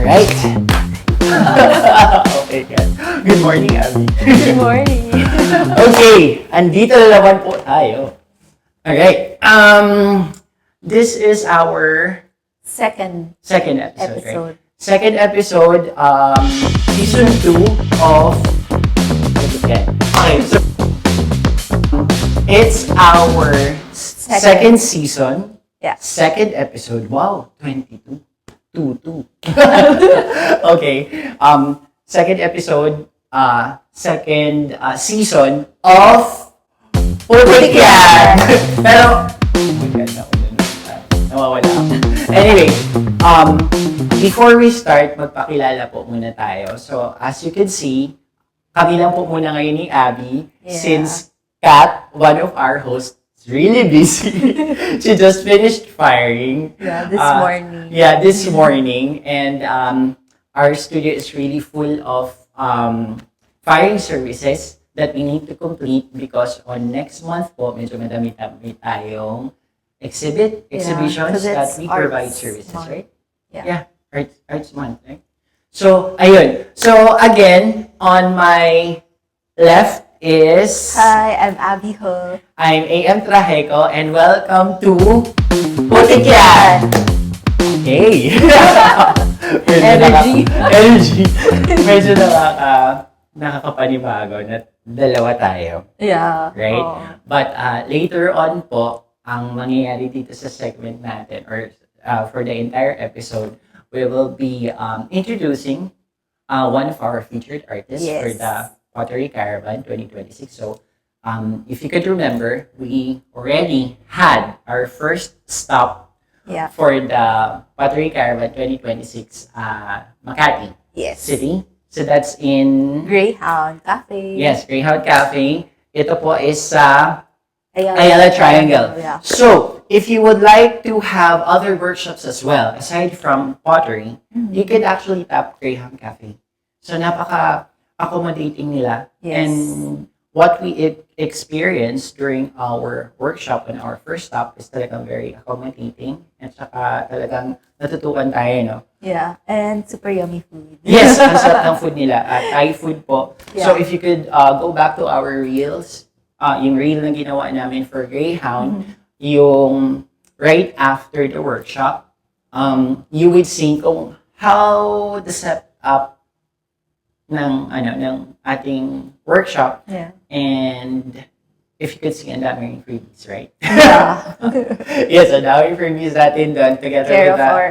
Alright. Okay, guys. Good morning, Abby. Good morning. Okay, andito na naman po tayo. Alright. This is our Second second episode, episode. right? Second episode, season 2 of... Okay, so it's our second season, Yeah. second episode. Wow, 22. 22. Okay. Second episode, second season of Putik Yan! Pero, nawawala ako. Anyway, before we start, magpakilala po muna tayo. So, as you can see, kami lang po muna ngayon ni Abby, Yeah. since Kat, one of our hosts, is really busy. She just finished firing. Yeah, this morning. Yeah, this morning. And our studio is really full of firing services that we need to complete because on next month po, medyo madami tayong exhibitions 'cause that it's we provide Arts services, Month. right? Yeah. Arts Month, right? So, ayun. So, again, on my left is... Hi, I'm Abby Ho. I'm A.M. Trajeco and welcome to Putik Yan! Okay! Energy! Medyo nakakapanibago na dalawa tayo. Yeah. Right? Oh. But later on po, ang mangyayari dito sa segment natin or for the entire episode, we will be introducing one of our featured artists Yes. for the Pottery Caravan 2026. So, if you could remember, we already had our first stop Yeah. for the Pottery Caravan 2026 Makati Yes. City. So, that's in... Greyhound Cafe. Yes, Greyhound Cafe. Ito po is sa Ayala, Ayala Triangle. Yeah. So, if you would like to have other workshops as well, aside from pottery, you could actually tap Greyhound Cafe. So, napaka-accommodating nila. Yes. And what we experienced during our workshop on our first stop is talagang very accommodating. At saka talagang natutukan tayo, no? Yeah. And super yummy food. Yes, ang sarap ng food nila. Thai food po. So, Yeah. if you could go back to our reels, yung reel na ginawa namin for Greyhound, yung right after the workshop, you would see kung how the setup ng ating workshop, Yeah. and if you could see, ang daming freebies, right? Yeah. Yes, ang daming freebies natin doon together Care with of the, our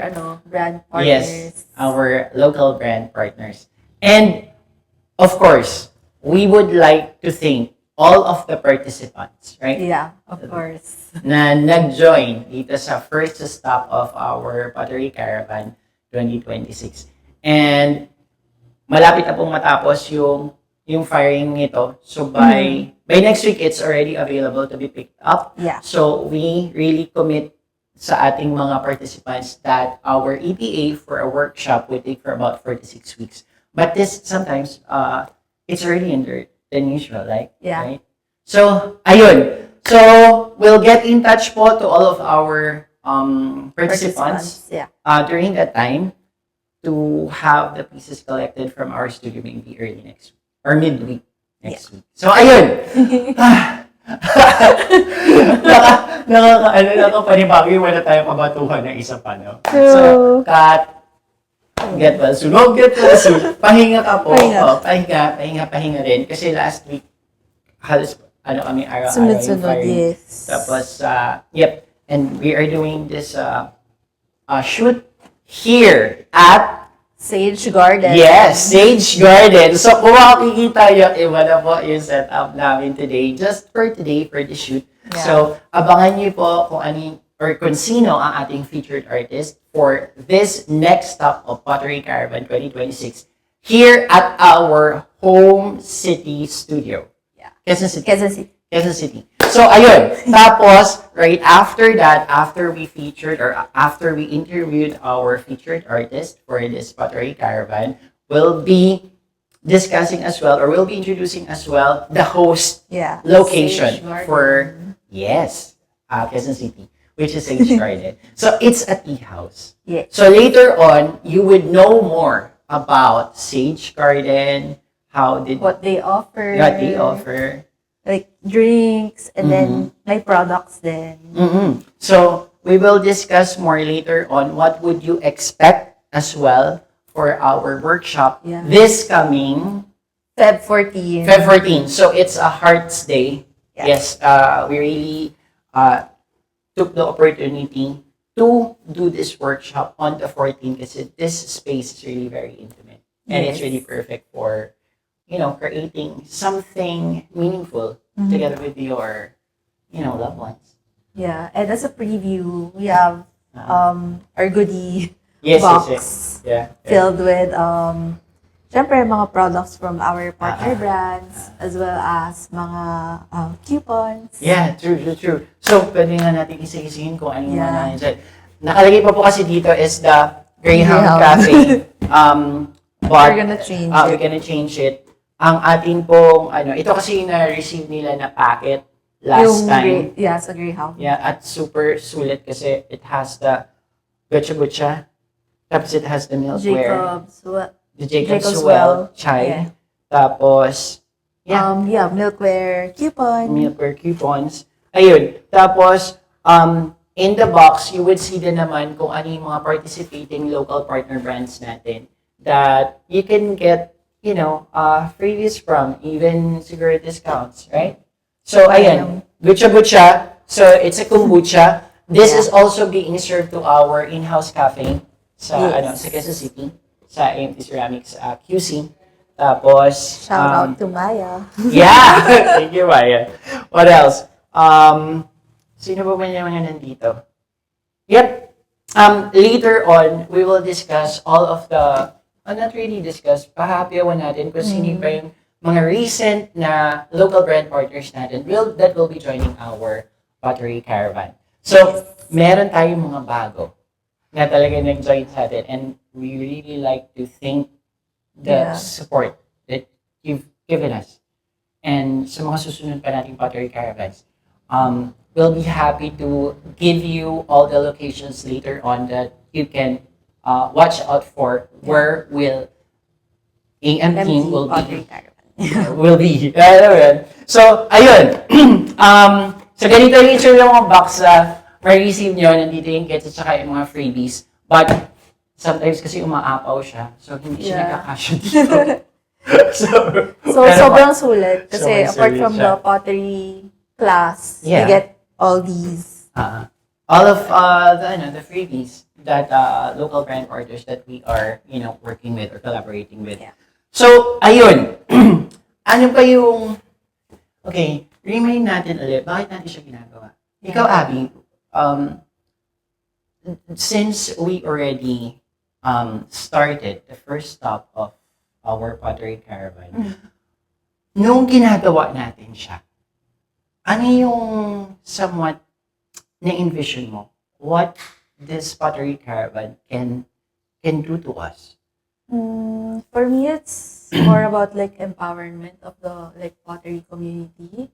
brand partners. yes, our local brand partners. And of course, we would like to thank all of the participants, right? Yeah, of course. Na nag-join dito sa first stop of our Pottery Caravan 2026. And malapit na pong matapos yung firing nito. So by next week, it's already available to be picked up. Yeah. So we really commit sa ating mga participants that our ETA for a workshop will take for about 4 to 6 weeks. But this sometimes it's earlier than usual, like, Yeah. right? So, ayun. So, we'll get in touch po to all of our participants Yeah. during that time to have the pieces collected from our studio maybe early next week or midweek next week. So, ayun. Nakakapanibago yung wala tayong kabatuhan na isa pa, no? So, True. Kat, get well soon. Oh, get well soon. Pahinga ka po. Pahinga. Oh, pahinga rin. Kasi last week, halos, kami araw-araw yung Sunod-sunod, firing. yes. Tapos, yep. And we are doing this shoot here at Sage Garden. yes, Sage Garden. So, kung makikita yung iba na po yung setup namin today, just for today, for the shoot. Yeah. So, abangan niyo po kung ano or kung sino ang ating featured artist for this next stop of Pottery Caravan 2026 here at our home city studio. Yeah. Quezon City. Quezon City. Quezon City. So, ayun. Tapos, right after that, after we featured or after we interviewed our featured artist for this Pottery Caravan, we'll be discussing as well, or we'll be introducing as well, the host Yeah. location Sage Garden. for, yes, Quezon City, which is Sage Garden. So it's a tea house. Yeah. So later on, you would know more about Sage Garden, What they offer. what they offer. Like drinks, and then may products then. So we will discuss more later on what would you expect as well for our workshop Yeah. this coming Feb 14. Feb 14. So it's a Hearts Day. Yeah. Yes, we really took the opportunity to do this workshop on the 14th because this space is really very intimate. And it's Yes. really perfect for, creating something meaningful together with your, loved ones. Yeah, and as a preview, we have our goodie Yes, box yes, yes. Yeah. filled with syempre mga products from our partner brands as well as mga coupons. Yeah, true. So, pwede nga natin isa-isahin kung ano yung mga Yeah. nandyan. Nakalagay pa po kasi dito is the Greyhound Greyhound. Cafe. But, We're gonna change we're it. gonna change it. Ang atin pong, ito kasi yung na-receive nila na packet last time. Sa Greyhound. Yeah, at super sulit kasi it has the gotcha, tapos it has the milkware. The Jacob's Well chai. Yeah. Tapos, milkware coupon. milkware coupons. Ayun. Tapos, in the box, you would see din naman kung ano yung mga participating local partner brands natin that you can get, freebies from, even siguro discounts, right? So, ayan. Gutcha. So, it's a kombucha. This is also being served to our in-house cafe sa Quezon City, sa AMT Ceramics QC. Tapos, Shout out to Maya. yeah! Thank you, Maya. What else? Sino ba man yung mga nandito? Yep. Later on, we will discuss all of the, not really discuss, pahapyawan natin kung sino pa yung mga recent na local brand partners natin that will be joining our Pottery Caravan. So, meron tayong mga bago na talaga nag-join sa atin, and we really like to thank the support that you've given us. And sa mga susunod pa nating Pottery Caravans, we'll be happy to give you all the locations later on that you can watch out for where will AM team will Pottery be. Caravan. Will be. So, ayun. So, ganito yung issue yung mga box na ma-receive nyo. Nandito yung kits at saka yung mga freebies. But, sometimes kasi umaapaw siya. So, hindi siya nagkakasya dito. So, sobrang sulit. Kasi Sobrang apart sulit from siya. the pottery class, Yeah. you get all these. All of the freebies that local brand partners that we are, working with or collaborating with. Yeah. So, ayun. Ano pa yung... Okay, remind natin ulit. Bakit natin siya ginagawa? Ikaw, Abby, since we already started the first stop of our Pottery Caravan, nung ginagawa natin siya, ano yung somewhat na-envision mo? What this Pottery Caravan can do to us? For me, it's more about like empowerment of the like pottery community.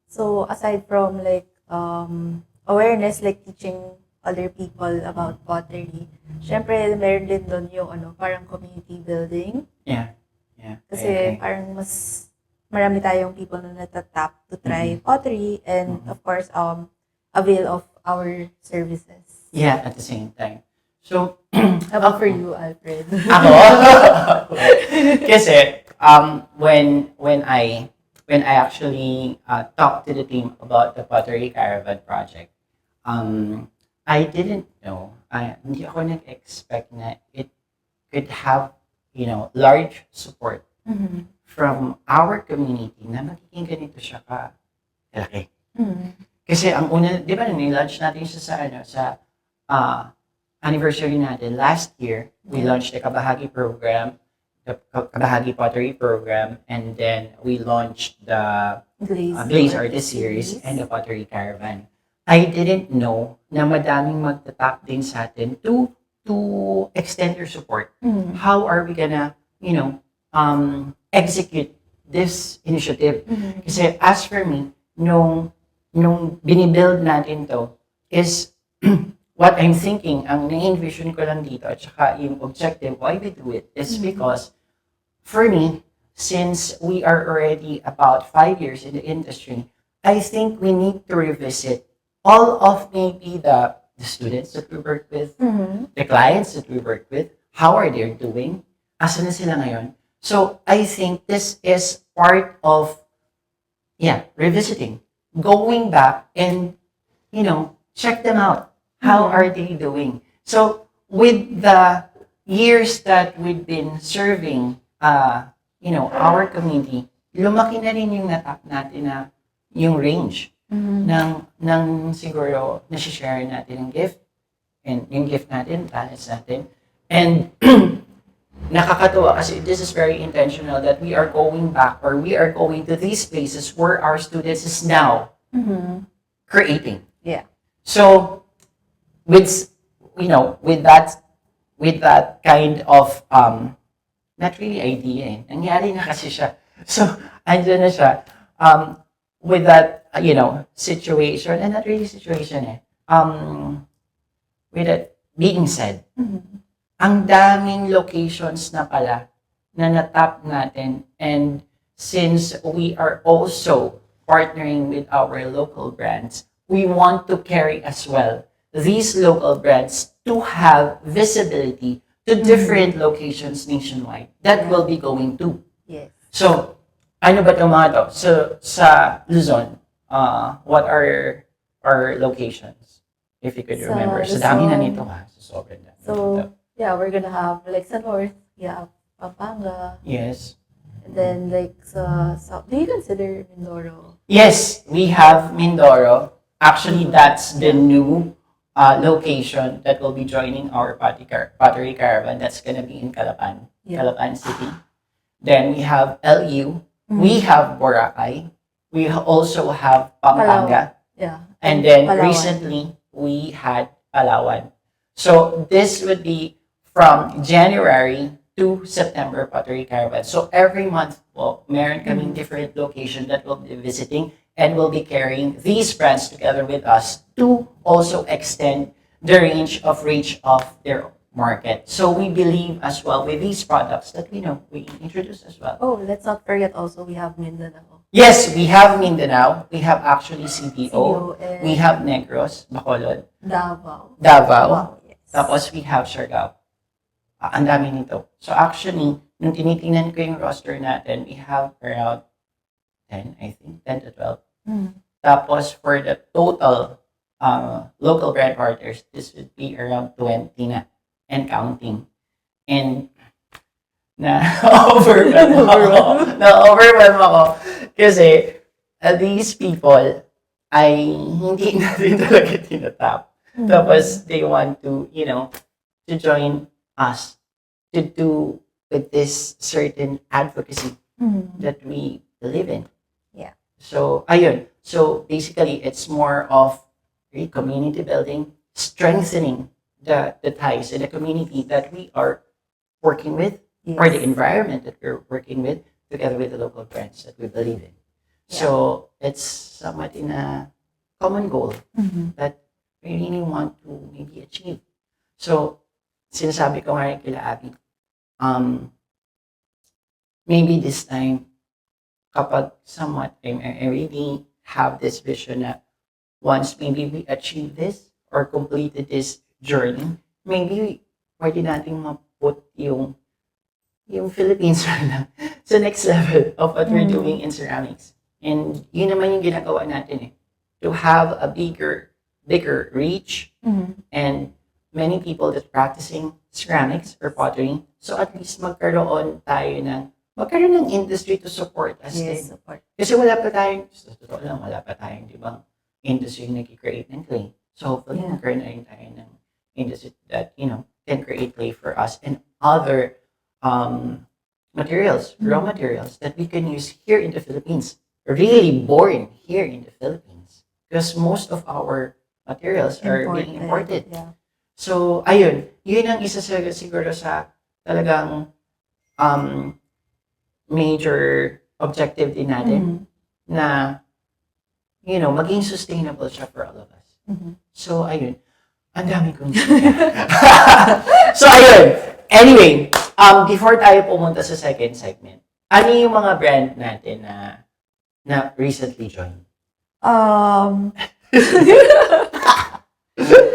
So aside from like awareness, like teaching other people about pottery, syempre meron din doon yung parang community building. Yeah. Kasi parang mas marami tayong people na natatap to try pottery and of course avail of our services. Yeah, at the same time. So, How about for you, Alfred? ako? Kasi, when I actually talked to the team about the Pottery Caravan project, I didn't know, hindi ako nag-expect na it could have, large support from our community na magiging ganito siya kalaki. Kasi ang una, di ba, nilaunch natin siya sa anniversary natin. Last year, we launched the Kabahagi program, the Kabahagi Pottery program, and then we launched the Blaze Artist Series and the Pottery Caravan. I didn't know na madaming magtatap din sa atin to extend their support. How are we gonna, execute this initiative? Kasi as for me, nung binibuild natin to, is what I'm thinking, ang na-envision ko lang dito at saka yung objective why we do it is because for me, since we are already about 5 years in the industry, I think we need to revisit all of maybe the students that we work with, the clients that we work with, how are they doing, asa na sila ngayon. So I think this is part of, revisiting, going back and, check them out. How are they doing? So with the years that we've been serving, our community, lumaki na rin yung natap natin na yung range ng siguro nasi-share natin yung gift and yung gift natin, talents natin. And nakakatuwa kasi this is very intentional that we are going back or we are going to these places where our students is now creating. Yeah. So with that kind of not really idea nangyari na kasi siya. So andyan na siya with that situation and not really situation with that being said, ang daming locations na pala na natap natin, and since we are also partnering with our local brands, we want to carry as well these local brands to have visibility to different locations nationwide that will be going to. Yes. So, ano ba itong mga to? So, sa Luzon, what are our locations? If you could Sa remember. Sa dami na Luzon. nito ha. Sobrang dami So, nito. yeah, we're gonna have like sa north, yeah, Pampanga, Yes. and then like sa south. Do you consider Mindoro? Yes, we have Mindoro. Actually, that's the new location that will be joining our pottery caravan. That's gonna be in Calapan, Yeah. Calapan City. Then we have LU. We have Boracay. We also have Pampanga. Yeah. And then Palawan. recently, we had Palawan. So this would be from January to September Pottery Caravan. So every month po, meron kaming different location that we'll be visiting and we'll be carrying these brands together with us to also extend the reach of their market. So we believe as well with these products that we introduce as well. Oh, let's not forget also we have Mindanao. Yes, we have Mindanao. We have actually CDO. CDO and We have Negros, Bacolod, Davao. Davao. Wow, yes. Tapos we have Siargao. Ang dami nito. So actually, nung tinitingnan ko yung roster natin, we have around 10, I think, 10 to 12. Tapos for the total local brand partners, this would be around 20 na and counting. And na-overwhelm ako. Kasi these people ay hindi natin talaga tinatap. Tapos they want to, to join us to do with this certain advocacy that we believe in. Yeah. So, ayun. So, basically, it's more of community building, strengthening the ties in the community that we are working with, Yes. or the environment that we're working with, together with the local brands that we believe in. So, it's somewhat in a common goal that we really want to maybe achieve. So, sinasabi ko nga rin kila Abby, maybe this time, kapag somewhat, I really have this vision na once maybe we achieve this or completed this journey, maybe pwede nating ma-put yung Philippines sa next level of what we're doing in ceramics. And yun naman yung ginagawa natin to have a bigger reach and many people that practicing ceramics or pottery. So at least magkaroon ng industry to support us din. Yes, support. Kasi wala pa tayong, sa totoo lang, wala pa tayong, di ba, industry na nag-create ng clay. So hopefully, magkaroon na rin tayo ng industry that, can create clay for us and other materials, raw materials that we can use here in the Philippines. Really born here in the Philippines. Because most of our materials are being imported. Yeah. So, ayun. Yun ang isa siguro sa talagang major objective din natin na, maging sustainable siya for all of us. Mhm. So, ayun. Ang dami kong So, ayun. Anyway, before tayo pumunta sa second segment, ano yung mga brand natin na recently joined?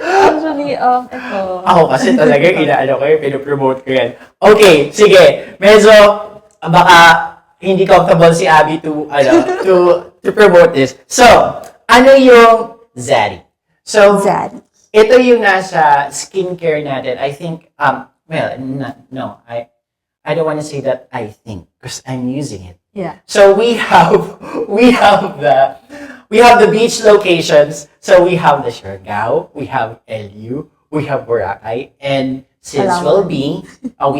Actually, ito. Ako kasi talaga inaano ko yung pinopromote ko yan. Okay, sige. Medyo baka hindi comfortable si Abby to promote this. So, ano yung Zaddy? So, Zaddy. ito yung nasa skincare natin. I think, well, no, I don't want to say that I think because I'm using it. Yeah. So we have the beach locations. So we have the Siargao, we have LU, we have Boracay, and since we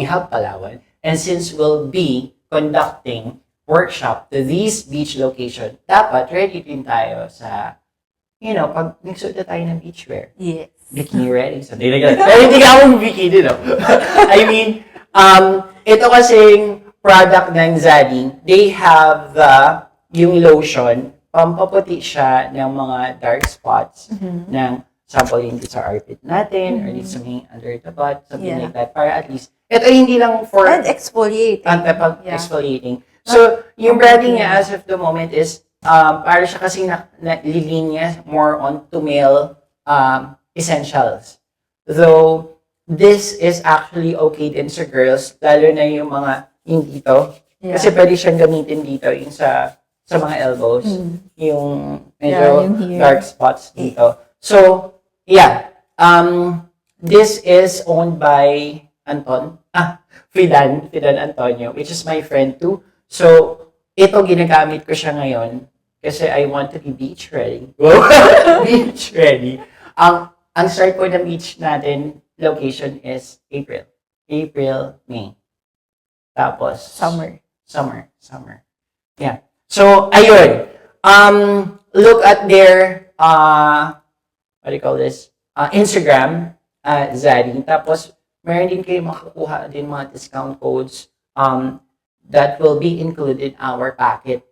have Palawan, and since we'll be conducting workshop to these beach location, dapat ready din tayo sa, pag nagsuot na tayo ng beachwear. Yes. Bikini ready. So, pero hindi ka ako bikini, no? I mean, ito kasing product ng Zaddy, they have yung lotion, pampaputi siya ng mga dark spots ng sample dito sa armpit natin or dito sa may under the butt, something like that. Para at least, ito hindi lang for And exfoliating. Exfoliating. So, yung branding niya as of the moment is, para siya kasing nalilinya more on to male essentials. Though, this is actually okay din sa girls, lalo na yung mga yung dito. Yeah. Kasi pwede siyang gamitin dito, yung sa mga elbows, yung medyo yung dark spots dito. So, yeah. This is owned by Fidan Antonio, which is my friend too. So, ito ginagamit ko siya ngayon kasi I want to be beach ready. Beach ready. Ang start ko ng beach natin location is April, May. Tapos summer. Yeah. So ayun. Look at their what do you call this? Instagram, Zaddy. Tapos meron din kayo makakuha din mga discount codes that will be included in our packet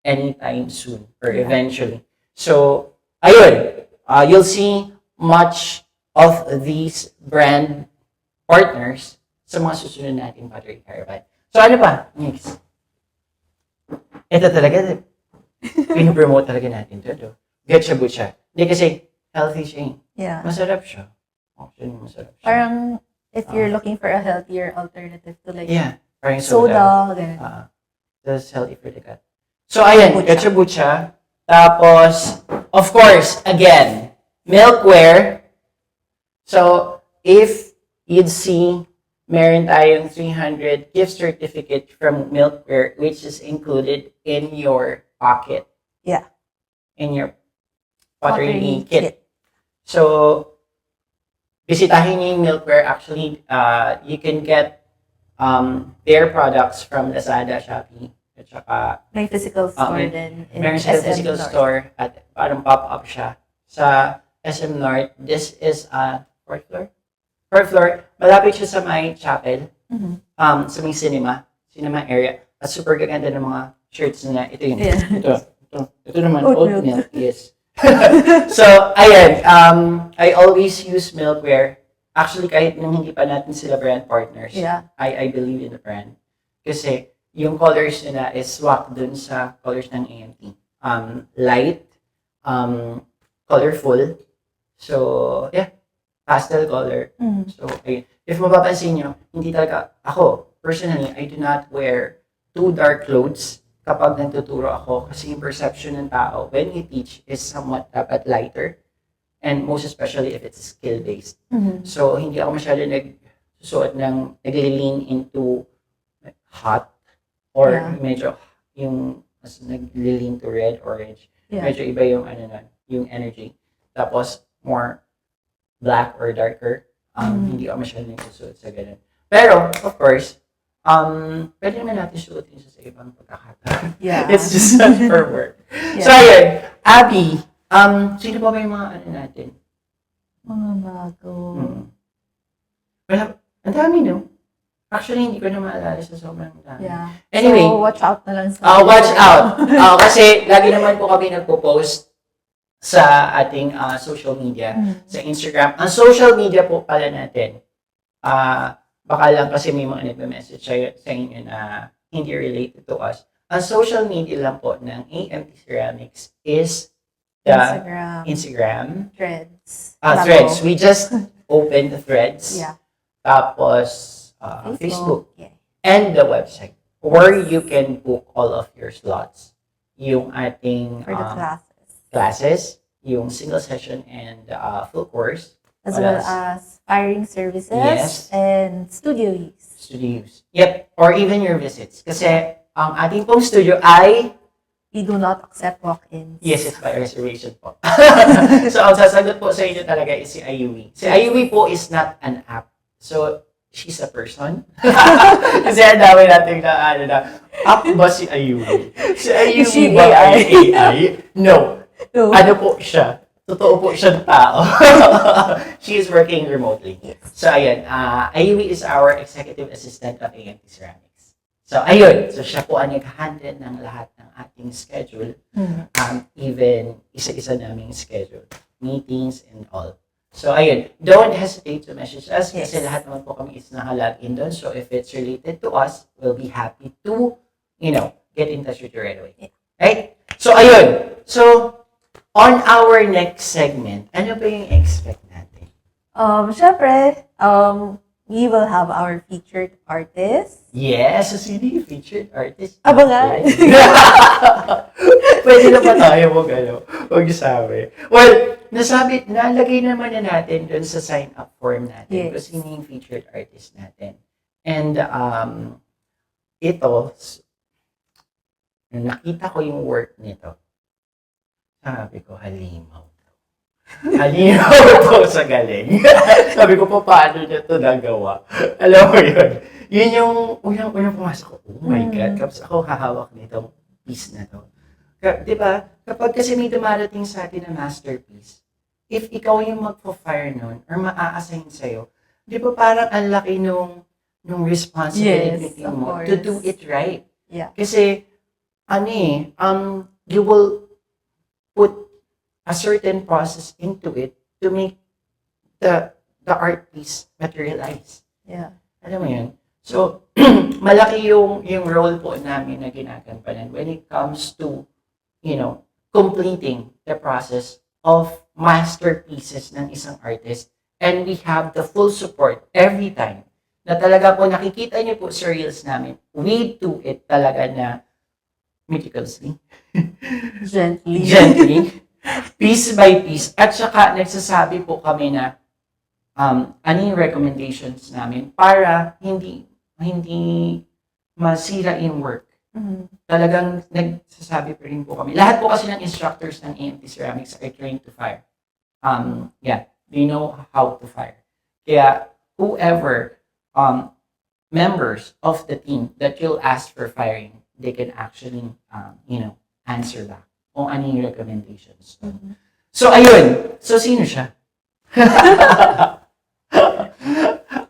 anytime soon or eventually. So ayun. You'll see much of these brand partners sa mga susunod nating battery caravan. So ano pa? Next. Ito talaga, pinopromote talaga natin ito. Getcha Butcha. Hindi kasi healthy siya. Yeah. Masarap siya. Actually, masarap siya. Parang, if you're looking for a healthier alternative to like parang soda, ganun. That's healthy for the gut. So ayan, Getcha Butcha. Tapos, of course, again, milkware. So, if you'd see, meron tayong 300 gift certificate from milkware, which is included in your pocket. Yeah. In your pottery kit. So, bisitahin niyo yung milkware. Actually, you can get their products from Lazada, Shopee, at saka May physical store din. meron siya physical store at parang pop-up siya sa SM North. This is fourth floor. Malapit siya sa may chapel, sa may cinema area. At super gaganda ng mga shirts niya. Ito yun. Yeah. Ito naman, Oat oat milk. milk. Yes. So, ayan. I always use milkware. Actually, kahit nung hindi pa natin sila brand partners, Yeah. I believe in the brand. Kasi, yung colors nila is swak dun sa colors ng AMT. Light, colorful. So, yeah. Pastel color. So, ayun. If mapapansin nyo, hindi talaga, ako, personally, I do not wear too dark clothes kapag nagtuturo ako kasi yung perception ng tao when we teach is somewhat dapat lighter and most especially if it's skill-based. So, hindi ako masyado nagsusuot ng nagli-lean into hot or medyo yung mas nagli-lean to red, orange. Yeah. Medyo iba yung yung energy. Tapos, more black or darker. Hindi ako masyado nagsusuot sa ganun. Pero, of course, pwede naman natin suotin siya sa ibang pagkakataon. Yeah. It's just not for work. Yeah. So, ayun. Abby, sino pa ba yung mga natin? Mga bago. Well, ang dami, no? Actually, hindi ko na maalala sa sobrang dami. Yeah. Anyway. So, watch out na lang sa... Watch out. Kasi, lagi naman po kami nagpo-post sa ating social media, sa Instagram. Ang social media po pala natin, baka lang kasi may mga nagme-message sa inyo na hindi related to us. Ang social media lang po ng AMT Ceramics is the Instagram. Threads. Threads. We just opened the Threads. Yeah. Tapos, Facebook. Yeah. And the website where you can book all of your slots. Yung ating For the classes, yung single session and full course. As well as firing services and studio use. Yep. Or even your visits. Kasi ang ating pong studio ay we do not accept walk-ins. Yes, it's by reservation po. So, ang sasagot po sa inyo talaga is si Ayumi. Si Ayumi po is not an app. So, she's a person. Kasi ang dami natin na, app ba si Ayumi? Si Ayumi ba ay AI? No. Ano po siya? Totoo po siyang tao. She is working remotely. Yes. So, ayun. Ayumi is our executive assistant of AMT Ceramics. So, ayun. So, siya po ang nag-handle ng lahat ng ating schedule. Even isa-isa naming schedule. Meetings and all. So, ayun. Don't hesitate to message us kasi lahat naman po kami is naka-login doon. So, if it's related to us, we'll be happy to, get in touch with you right away. Yeah. Right? So, ayun. So, on our next segment, ano ba yung expect natin? Syempre, we will have our featured artist. Yes, so sino yung featured artist? Abangan! Pwede na ba tayo mag-sabi? Well, nalagay naman na natin dun sa sign-up form natin kung sino yung featured artist natin. And ito, nakita ko yung work nito. Sabi ko, halimaw. Halimaw to sa galing. Sabi ko, paano niya to nagawa? Alam mo yun? Yun yung unang pumasok ko. Oh my God. Kapag ako hahawak nitong piece na to. Diba? Kapag kasi may dumarating sa atin na masterpiece, if ikaw yung magpo-fire nun or maa-assign sa'yo, di ba parang ang laki nung responsibility mo to do it right? Yeah. Kasi, you will put a certain process into it to make the art piece materialize. Yeah. Alam mo yun? So, malaki yung role po namin na ginagampanan when it comes to, completing the process of masterpieces ng isang artist. And we have the full support every time na talaga po nakikita niyo po sa reels namin. We do it talaga na meticulously. Gently. Piece by piece. At saka, nagsasabi po kami na ano yung recommendations namin para hindi masira yung work. Talagang nagsasabi pa rin po kami. Lahat po kasi ng instructors ng AMT Ceramics are trained to fire. They know how to fire. Kaya, whoever members of the team that you'll ask for firing, they can actually, answer back kung ano yung recommendations. So, ayun. So, sino siya?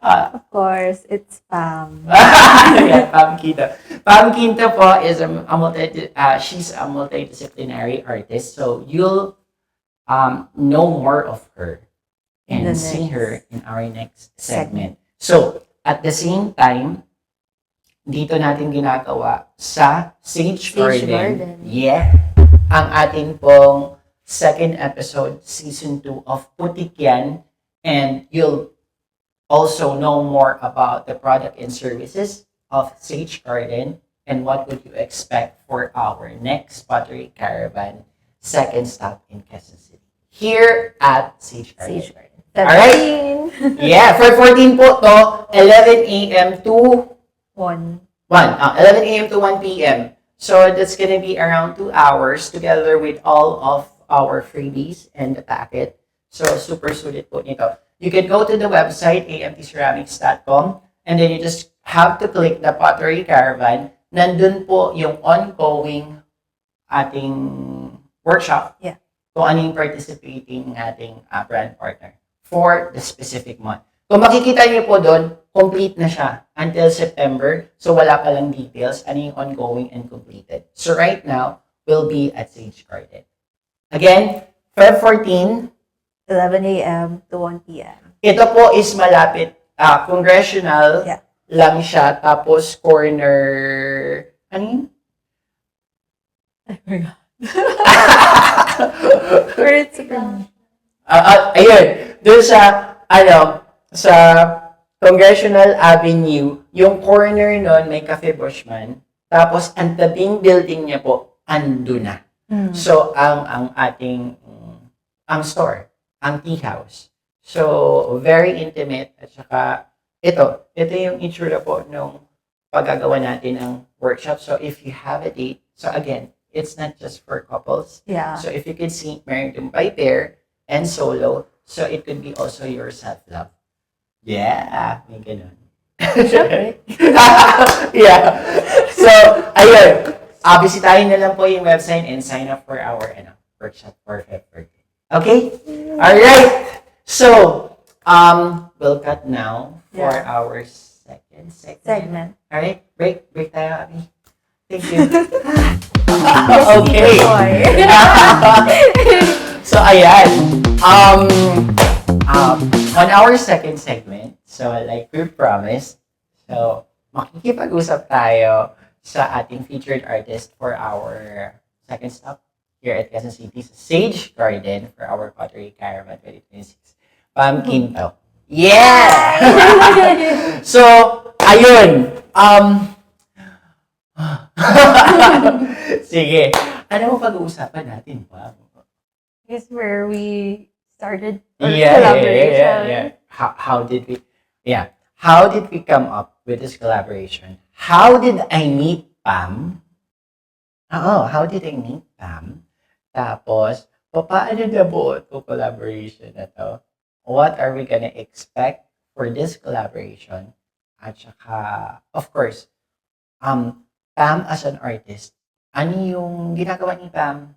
Of course, it's Pam. Pam Quinto. Pam Quinto po is she's a multidisciplinary artist. So, you'll know more of her and see her in our next segment. So, at the same time, dito natin ginagawa sa Sage Garden. Yeah. Ang ating pong second episode, season 2 of Putikyan. And you'll also know more about the product and services of Sage Garden and what would you expect for our next Pottery Caravan second stop in Quezon City. Here at Sage Garden. Alright? Yeah, for 14 po to, 11 a.m. to 1. 11 a.m. to 1 p.m. So that's gonna be around 2 hours together with all of our freebies and the packet. So super sulit po nito. You can go to the website, amtceramics.com, and then you just have to click the Pottery Caravan. Nandun po yung ongoing ating workshop. Yeah. Kung ano yung participating ating brand partner for the specific month. Kung makikita niyo po doon, complete na siya until September. So wala pa lang details, ano yung ongoing and completed. So right now, we'll be at Sage Garden. Again, Feb 14, 11 a.m. to 1 p.m. ito po is malapit. Congressional Yeah. lang siya. Tapos corner... Ano yun? I forgot. Or it's Ayun. Doon sa, sa Congressional Avenue, yung corner nun may Cafe Bushman. Tapos, ang tabing building niya po, ando na. So, ang ating, ang store, ang tea house. So, very intimate. At saka, ito yung itsura po nung paggagawa natin ng workshop. So, if you have a date, so again, it's not just for couples. Yeah. So, if you could see married by pair and solo, so it could be also your self-love. Yeah, may ganun. Siyempre. Yeah. So, ayun. Bisitahin na lang po yung website and sign up for our workshop for February. Okay? Alright. So, we'll cut now for Yeah. our second Segment. Alright? Break tayo, Abby. Thank you. Yes, Okay. Boy. So, ayan. On our second segment, so like we promised, so makikipag-usap tayo sa ating featured artist for our second stop here at Quezon City's Sage Garden for our Pottery Caravan 2026. Pam Quinto. Yeah! So, ayun. Sige. Ano mo pag-uusapan natin, Pam? Is where we started our collaboration. Yeah. How did we come up with this collaboration? How did I meet Pam? How did I meet Pam? Tapos, paano nabuo itong collaboration na to? What are we gonna expect for this collaboration? At saka, of course, Pam as an artist, ano yung ginagawa ni Pam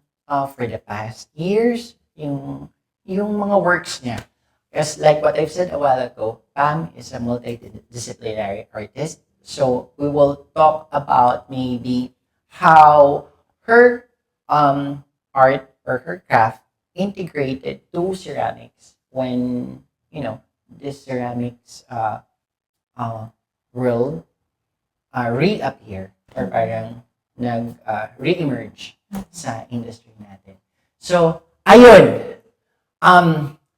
for the past years? Yung mga works niya. Because like what I've said a while ago, Pam is a multidisciplinary artist. So we will talk about maybe how her art or her craft integrated to ceramics when, this ceramics world reappear or parang re-emerge sa industry natin. So, ayun.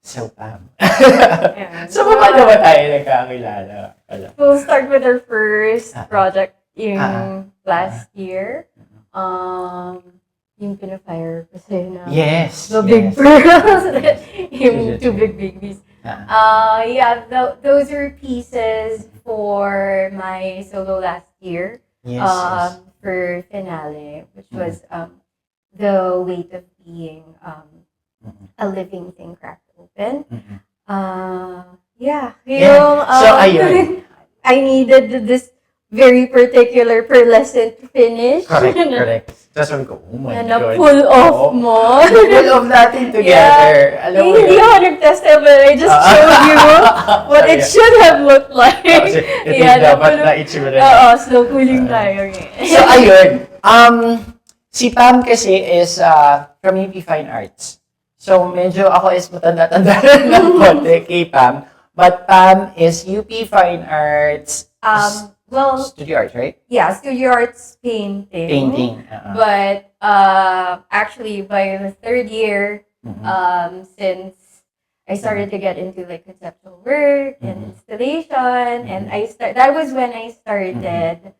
So, Pam. So, paano ba tayo nagkakilala? We'll start with our first project last Ah. year. Yung pinafire kasi na Yes. the big pearls. Yung two big babies. Those were pieces for my solo last year. Yes. For finale, which was the weight of being a living thing cracked open. Yeah. Yung, So, ayun. I needed this very particular pearlescent finish. Correct. Tapos sabi ko, oh my Na God. pull off mo. Pull off natin together. Alam mo Hindi yun. ako nag-test but I just showed you what it should have looked like. Kasi ito yung dapat na itsura. Oo, slow cooling tayo. So, ayun. Si Pam kasi is from UP Fine Arts. So, medyo ako is matanda-tanda ng konti kay Pam. But Pam is UP Fine Arts Studio Arts, right? Yeah, studio arts painting. Painting. But actually, by the third year, since I started to get into like conceptual work and installation, and that was when I started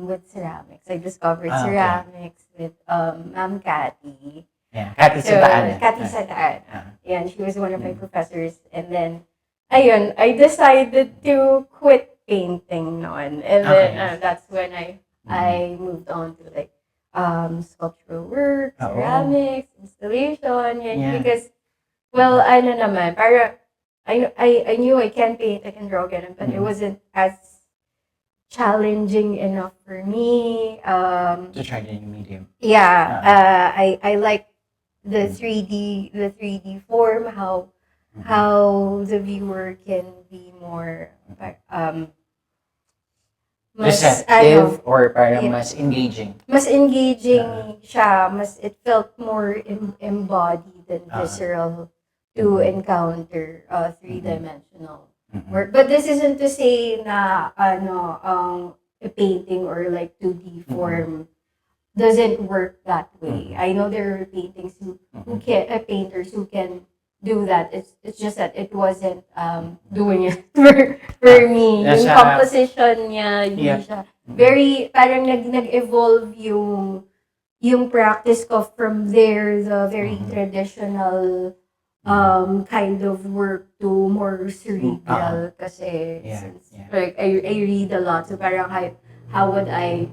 with ceramics. I discovered ceramics with Ma'am Cathy. Yeah, Cathy Santaan. Cathy Santaan. Yeah, and she was one of my professors. And then, ayun, I decided to quit painting noon. And then that's when I moved on to like sculptural work, ceramics, installation. Yeah. Because, well, ano naman, para I knew I can paint, I can draw, ganun, but it wasn't as challenging enough for me. To try the new medium. Yeah, I like the 3D form, how the viewer can be more receptive or parang mas engaging. Mas engaging siya, it felt more embodied and visceral to encounter three-dimensional Mhm. work. But this isn't to say na a painting or like 2D form doesn't work that way. I know there are paintings who can painters who can do that. It's just that it wasn't doing it for me. Yung Nasa- composition niya, hindi Yeah. siya very parang nag-evolve yung practice ko from there, the very traditional kind of work to more cerebral kasi Yeah, since yeah. like I read a lot, so parang how would I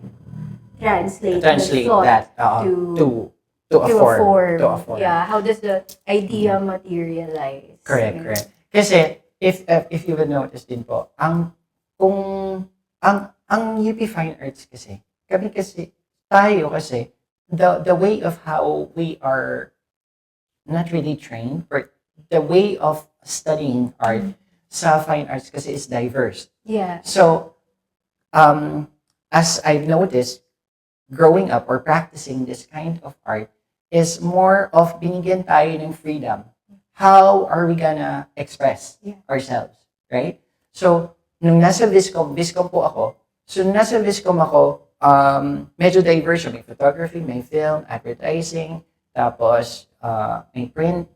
translate the Translate thought that to to a a form. form? To a form. Yeah, how does the idea materialize? Correct, Yeah. correct. Kasi if you would notice din po, ang UP Fine Arts kasi, tayo kasi the way of how we are not really trained, but the way of studying art sa fine arts kasi is diverse. Yeah. So, as I've noticed, growing up or practicing this kind of art is more of binigyan tayo ng freedom. How are we gonna express ourselves, right? So, nung nasa Viscom po ako, medyo diverse siya. May photography, may film, advertising, tapos may print,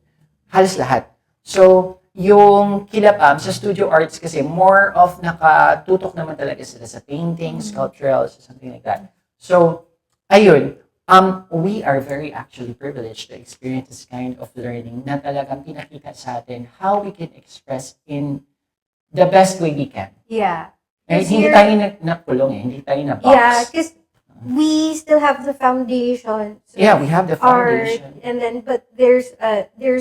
halos lahat. So, yung Kilapam sa studio arts kasi more of nakatutok naman talaga sila sa painting, sculptural, something like that. So, ayun, we are very actually privileged to experience this kind of learning na talagang pinakita sa atin how we can express in the best way we can. Yeah. Right? Because Hindi you're- tayo nakulong hindi tayo na box. Yeah, because we still have the foundation. So Yeah, we have the foundation. art, and then but there's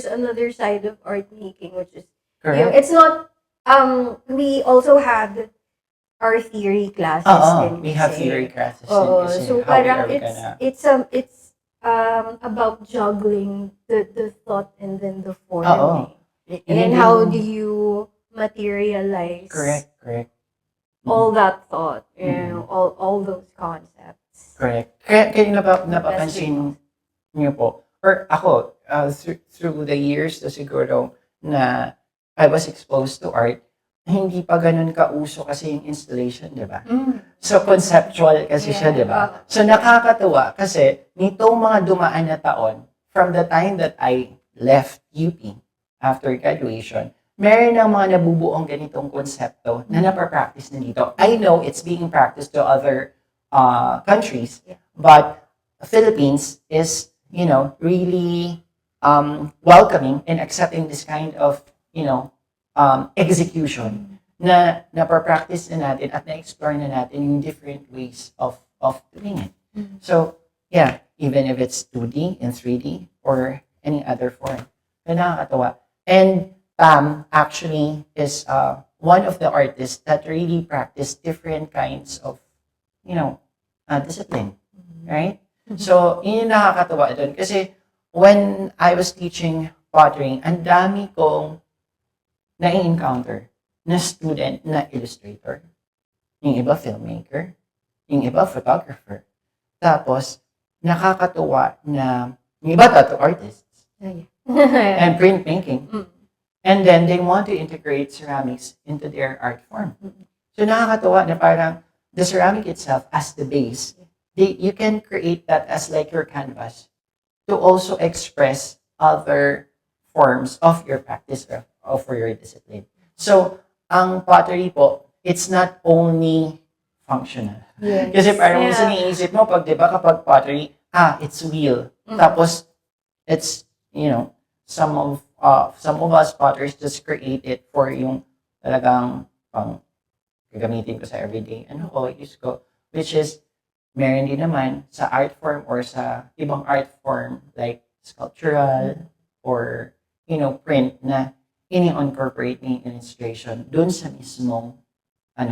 another side of art making, which is Correct? it's not we also had our theory classes. in We have kasi. theory classes. Oo, kasi so how we parang are gonna- it's about juggling the thought and then the form. Oo. And then how do you materialize Correct. all that thought, all those concepts. Correct. Kaya napapansin niyo po, or ako, through the years na siguro na I was exposed to art, hindi pa ganun kauso kasi yung installation, di ba? So, conceptual kasi siya, di ba? So, nakakatuwa kasi nitong mga dumaan na taon, from the time that I left UP after graduation, meron ng mga nabubuong ganitong konsepto na napapractice na dito. I know it's being practiced to other countries, but Philippines is, really welcoming and accepting this kind of, execution na napapractice na natin at na-explore na natin yung different ways of doing it. So, yeah, even if it's 2D and 3D or any other form, na nakakatawa. And Pam actually is one of the artists that really practice different kinds of, discipline, right? So, yun yung nakakatawa doon. Kasi when I was teaching pottery, ang dami kong na-encounter na student na illustrator. Yung iba filmmaker. Yung iba photographer. Tapos, nakakatuwa na yung iba tattoo artists. And printmaking. And then, they want to integrate ceramics into their art form. So, nakakatuwa na parang the ceramic itself as the base, you can create that as like your canvas to also express other forms of your practice or for your discipline. So, ang pottery po, it's not only functional. Yes. Kasi parang minsan iniisip mo, kapag pottery, it's wheel. Tapos, it's, some of us potters just create it for yung talagang pang gagamitin ko sa everyday. Use ko. Which is, meron din naman sa art form or sa ibang art form like sculptural or, print na ini-incorporate ni illustration dun sa mismong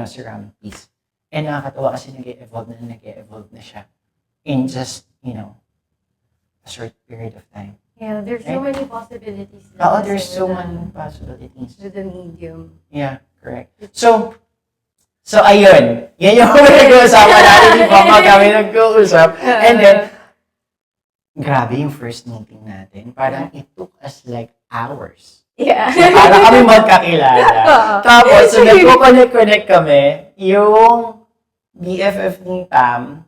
ceramic piece. And nakakatawa kasi nag-evolve na siya in just, a short period of time. Yeah, there's so many possibilities. There's so many possibilities. With the medium. Yeah, correct. So ayun. Yan yung pinag-uusapan natin. Di ba kami nag-uusap. And then, grabe yung first meeting natin. Parang it took us like hours. Yeah. Para kami magkakilala. Tapos, so nagko-connect kami, yung BFF ni Pam,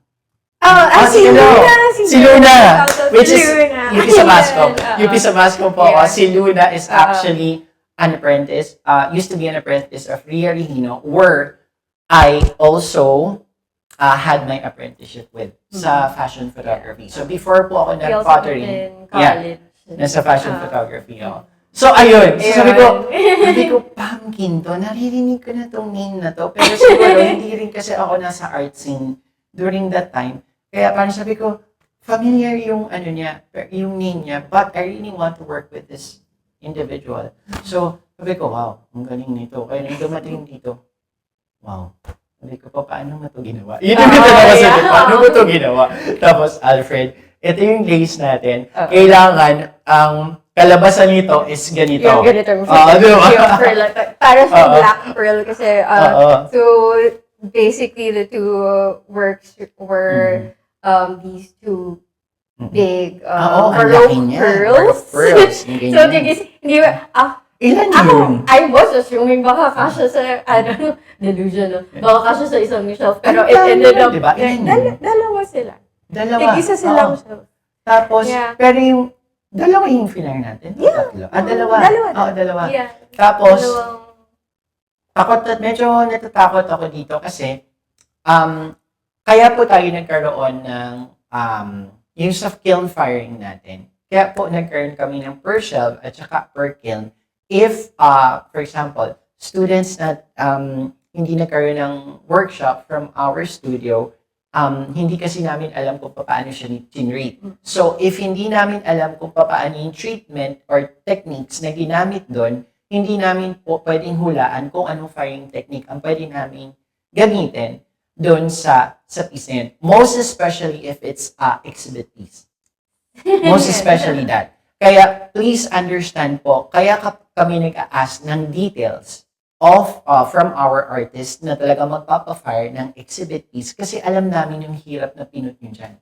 Si Luna. Si Luna, which is Luna. UP Samasco. UP Yeah. Samasco po ako. Yeah. Si Luna is actually an apprentice, used to be an apprentice of Ria Regino, where I also had my apprenticeship with sa fashion photography. So before po ako We also nag-pottery, in college. nasa fashion photography ako. So ayun, so sabi ko, Pam Quinto, naririnig ko na tong name na to. Pero siguro, hindi rin kasi ako nasa art scene during that time. Kaya parang sabi ko, familiar yung ano niya, yung name niya, but I really want to work with this individual. So, sabi ko, wow, ang galing nito. Kaya nung dumating dito, wow. Sabi ko, paano mo ito ginawa? Yun yung talaga sabi ko, paano mo ito ginawa? Tapos, Alfred, ito yung lace natin. Kailangan, ang kalabasan nito is ganito. Yung ganito. Diba? Yung pearl. Para sa black pearl kasi, so, basically, the two works were these two big Baroque pearls. So, hindi ba, Ilan ako, yun? I was assuming baka kasya sa, delusion, no? Baka kasya sa isang shelf. Pero it ended up, diba? Ilan yun? dalawa sila. Dalawa. Isa silang shelf. Tapos, Yeah. pero yung, dalawa yung filar natin? Yeah. Tatlo? Dalawa. Dalawa. Oo, dalawa. Yeah. Tapos, Dalawang, medyo natatakot ako dito kasi, kaya po tayo nagkaroon ng, yung sa kiln firing natin. Kaya po nagkaroon kami ng per shelf at saka per kiln. If, for example, students na hindi nagkaroon ng workshop from our studio, hindi kasi namin alam kung paano siya tinrate. So, if hindi namin alam kung paano yung treatment or techniques na ginamit doon, hindi namin po pwedeng hulaan kung anong firing technique ang pwede namin gamitin doon sa piece na yun. Most especially if it's exhibit piece. Most especially that. Kaya, please understand po, kaya kami nag-a-ask ng details from our artist na talaga magpapafire ng exhibit piece kasi alam namin yung hirap na pinut nyo dyan.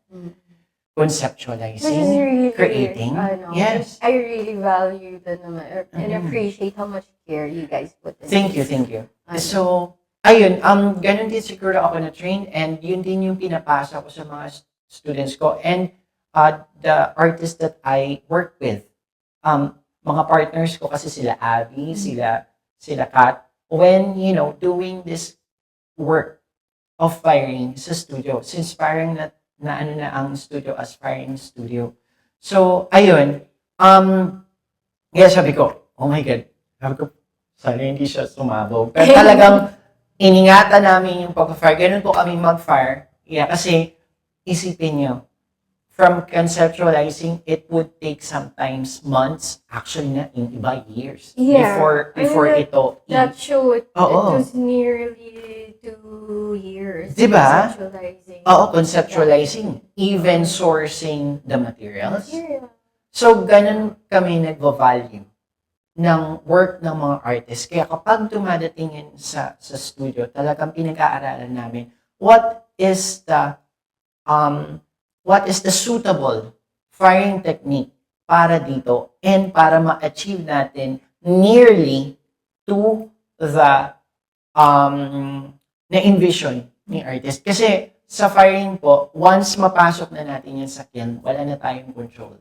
Conceptualizing, really, creating. Yes. I really value the naman and appreciate how much care you guys put in. Thank you. So, ayun, ganun din siguro ako na-train and yun din yung pinapasa ko sa mga students ko. And the artists that I work with, mga partners ko kasi sila Abby, sila Kat, when, doing this work of firing sa studio, since parang na ang studio as firing studio. So, ayun, kaya sabi ko, oh my God, sabi ko, sana hindi siya sumabog. Pero talagang iningatan namin yung pag-fire. Ganun po kami mag-fire. Yeah, kasi isipin nyo, from conceptualizing, it would take sometimes months, actually na in iba years, before ito. That show, it Oo. was nearly 2 years. Diba? Conceptualizing. Oo, conceptualizing. Even sourcing the materials. Yeah. So, ganun kami nag-value ng work ng mga artists. Kaya kapag dumadating yun sa studio, talagang pinag-aaralan namin what is the suitable firing technique para dito and para ma-achieve natin nearly to the na-envision ni artist. Kasi sa firing po, once mapasok na natin yan sa kiln, wala na tayong control.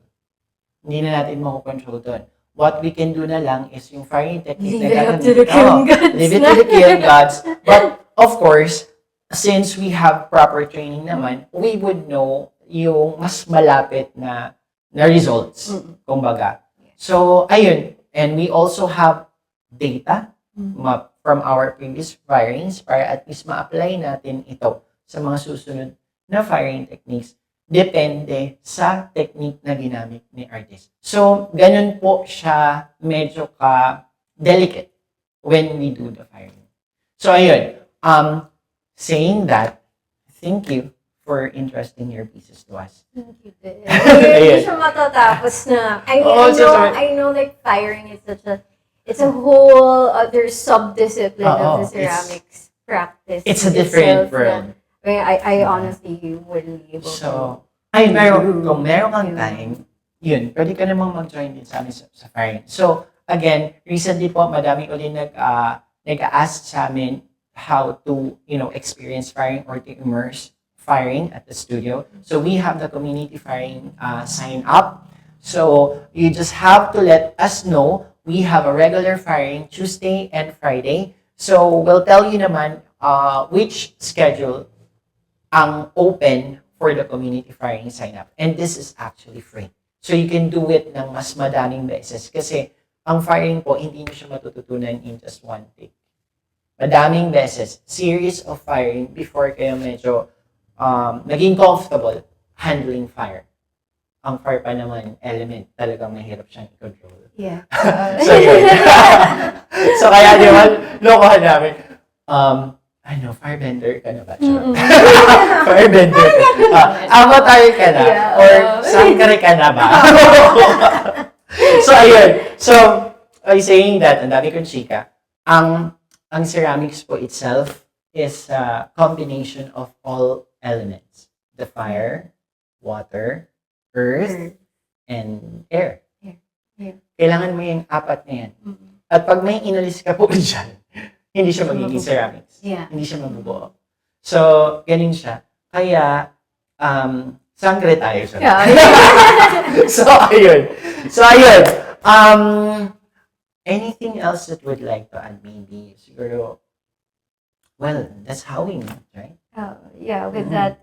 Hindi na natin mako-control doon. What we can do na lang is yung firing technique Leave it up to the kiln gods. Leave it to the kiln gods. But of course, since we have proper training naman, we would know yung mas malapit na results, kumbaga. So, ayun. And we also have data from our previous firings para at least ma-apply natin ito sa mga susunod na firing techniques. Depende sa technique na ginamit ni artist. So, ganun po siya medyo delicate when we do the firing. So, ayun. Saying that, thank you for entrusting your pieces to us. Thank you, Ben. Hindi siya matatapos na. I know like firing is it's a whole other sub-discipline of the ceramics practice. It's a different world. I honestly wouldn't be able to. So, Ay, pero kung meron kang time, yun, pwede ka namang mag-join din sa amin sa firing. So, again, recently po, madami ulit nag-ask sa amin how to, experience firing or to immerse firing at the studio. So, we have the community firing sign up. So, you just have to let us know. We have a regular firing Tuesday and Friday. So, we'll tell you naman which schedule ang open for the community firing sign up. And this is actually free. So you can do it ng mas madaming beses. Kasi ang firing po, hindi nyo siya matututunan in just one take. Madaming beses. Series of firing before kayo medyo naging comfortable handling fire. Ang fire pa naman element, talagang mahirap siyang i-control. Yeah. So yun. So kaya di ba, lokohan namin. Firebender ka na ba? Firebender ka. Avatar ka na? Yeah. Or sangkare ka na ba? So, ayun. So, by saying that, ang dami kong chika, ang ceramics po itself is a combination of all elements. The fire, water, earth, and air. Yeah. Kailangan mo yung apat na yan. At pag may inalis ka po dyan, hindi siya magiging ceramics. Yeah. Hindi siya mabubuo. So, ganun siya. Kaya, sangre tayo siya. Yeah. So, ayun. Anything else that would like to add? Maybe, siguro, well, that's how we met, right? Yeah, with that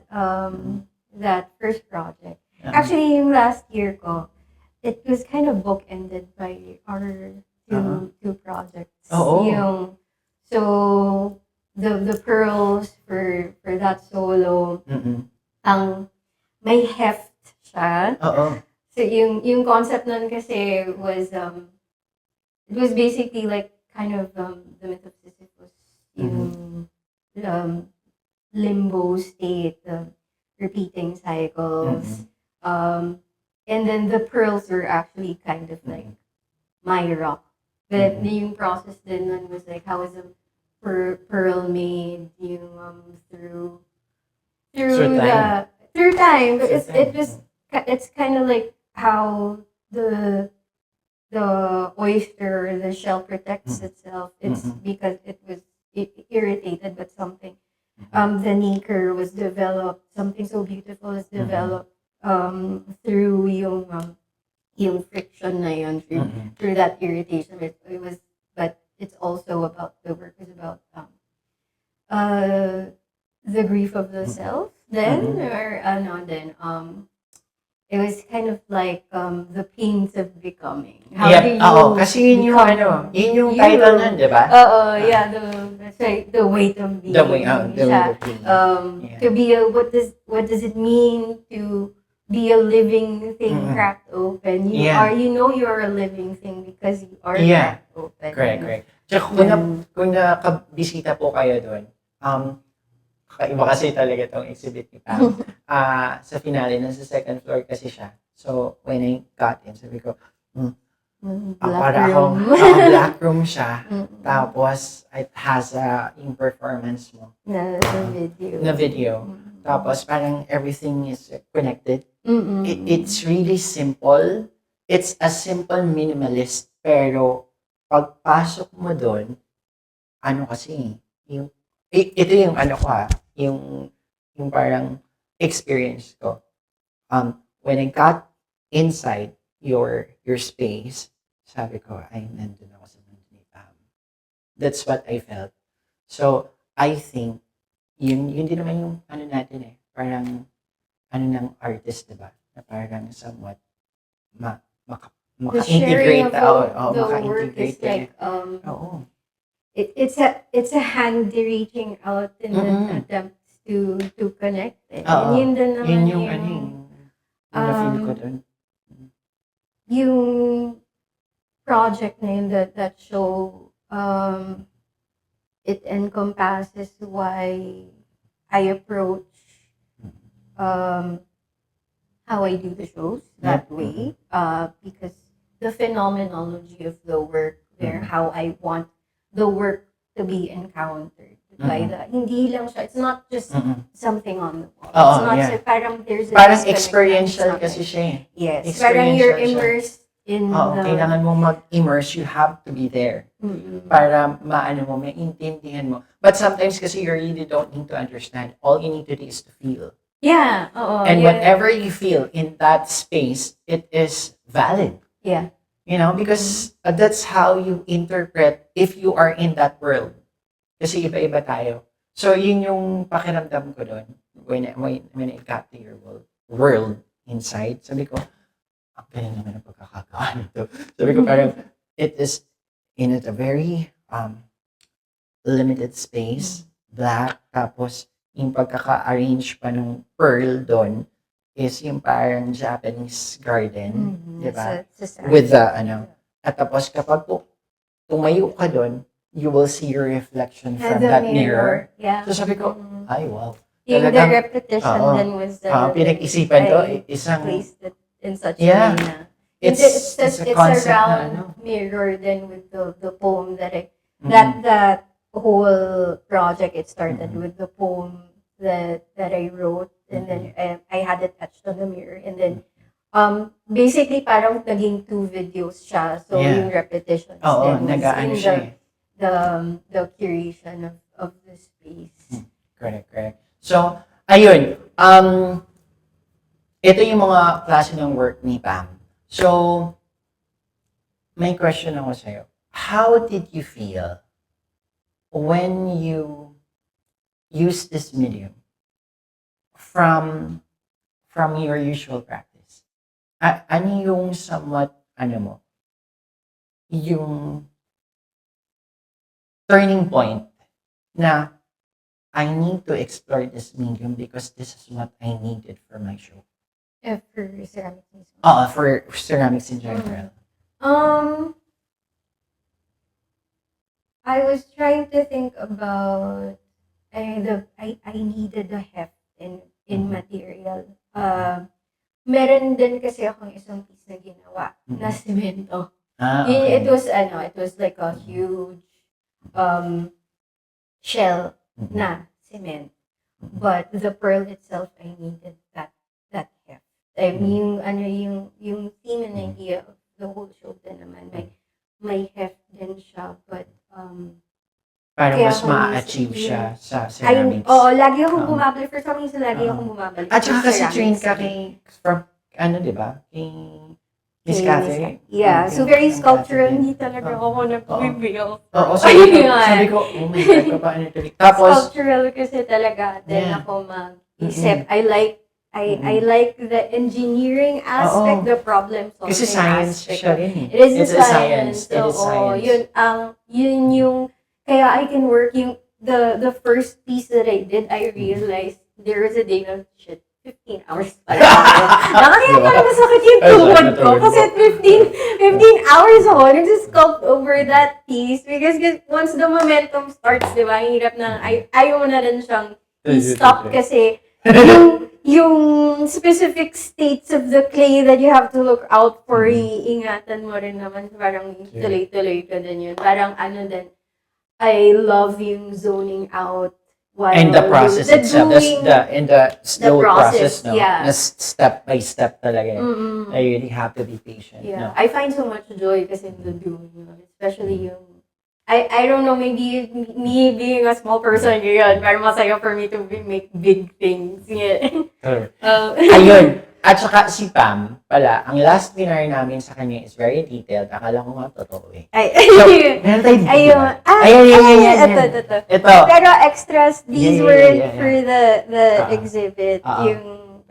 first project. Yeah. Actually, yung last year ko, it was kind of bookended by our two projects. Oo. So the pearls for that solo, ang may heft siya. Oo. So yung concept nun kasi was it was basically like kind of the myth of Sisyphus, yung limbo state, repeating cycles. And then the pearls were actually kind of like my rock. But yung process din nun was like, how is a pearl made through time. But it's kind of like how the oyster or the shell protects itself. It's because it was irritated, but something the nacre was developed. Something so beautiful is developed through yung friction na yun, through that irritation. It was, but it's also about, the work is about the grief of the self then, or it was kind of like the pains of becoming. How do you kasi yun yung title nun, di ba? Yeah, that's right, the weight of being. The weight of being. To be a, what does it mean to be a living thing cracked open? You're a living thing because you are cracked open. Correct. Tsaka kung nakabisita po kayo doon, kakaiba kasi talaga tong exhibit ni Pam. Sa finale, nasa second floor kasi siya. So, when I got in, sabi ko, para akong black room siya. Tapos, it has yung performance mo. Na video. Tapos, parang everything is connected. It's really simple. It's a simple minimalist. Pero, pagpasok mo doon, ito yung yung parang experience ko. When I got inside your space, sabi ko, ay, nandun ako sa mundo ni Pam. That's what I felt. So, I think, yun din naman yung natin parang, ng artist, diba? Na parang somewhat, maka-integrate. The work is like, it's a hand reaching out in an attempt to connect it. And yun din naman yung na-feel ko dun. Yung project na yun, that show, it encompasses why I approach how I do the shows that way, because the phenomenology of the work there, how I want the work to be encountered. by the, hindi lang siya, it's not just something on the wall. Oo, It's not yeah. so, parang there's a Parang disconnect. experiential It's not kasi like- siya eh. Yes, parang Experiential you're siya. immersed in Oo, the... kailangan mo mag-immerse, you have to be there para maano mo, maintindihan mo. But sometimes kasi you really don't need to understand. All you need to do is to feel. Yeah, oo. And yeah. whatever you feel in that space, it is valid. Yeah. You know, because that's how you interpret if you are in that world. Kasi iba-iba tayo. So, yun yung pakiramdam ko doon when I got to your world inside. Sabi ko, ang galing naman ang pagkakagawa nito. Sabi ko parang, it is in a very limited space, black, tapos yung pagkaka-arrange pa ng pearl doon is yung parang Japanese garden, di ba? With the, at tapos kapag tumayo ka doon, you will see your reflection from the that mirror. Yeah. So sabi ko, ay wow. Yung the Talagang, repetition oo. then was the... Pinag-isipan ko, I isang, placed it in such Yeah. a way na... it's a concept round na ano. mirror then with the poem that Mhm. that whole project, it started Mhm. with the poem that I wrote, and then I had it etched on the mirror, and then basically parang naging 2 videos siya, so Yeah. yung repetitions Oo, then was nag-aano in siya eh. the curation of the space. Correct. So, ayun. Ito yung mga klase ng work ni Pam. So, may question ako sa'yo. How did you feel when you use this medium from your usual practice? Ano yung somewhat, yung turning point na I need to explore this medium because this is what I needed for my show. For ceramics. For ceramics in general. I was trying to think about I needed a heft in material. Meron din kasi akong isang piece na ginawa na semento. Okay. It was like a huge shell na cement. But the pearl itself, I needed that heft. I mean, yung theme and idea of the whole show din naman, may heft din siya, but Para kaya mas ako ma-achieve siya sa ceramics. lagi akong bumabalik. For some reason, lagi akong bumabalik. At saka sa kasi train ceramics. ka di ba? Kay Miss Catherine. Yeah, so very sculptural. Hindi talaga ako Oo, nag-reveal. sabi ko, oh my God, paano ito? Tapos, Sculptural kasi talaga din Yeah. ako mag-isip. I like the engineering aspect, the problem solving kasi science aspect. siya rin eh. It is It's a science. It is science. Yun yung kaya I can work yung the first piece that I did, I realized there was a day na shit, 15 hours pala ako. Nakakaya pala masakit yung tuhod ko kasi 15 hours ako nag-sculpt over that piece because once the momentum starts, di ba, ang hirap na, ayaw mo na rin siyang i-stop kasi yung specific states of the clay that you have to look out for, iingatan mo rin naman, parang tuloy-tuloy ka din yun. Parang din, I love yung zoning out while And the process itself, the slow process, no? yeah. Na step by step talaga. I really have to be patient. No? Yeah, I find so much joy kasi in the doing, especially yung I don't know, maybe me being a small person yun, parang masaya for me to make big things. Yeah. Ayun. At saka si Pam, pala, ang last dinner namin sa kanya is very detailed. Akala ko nga totoo eh. Meron tayo dito. Ayun. Ayan. Ito. Ito. Pero extras, these Yeah. were for the exhibit. Yung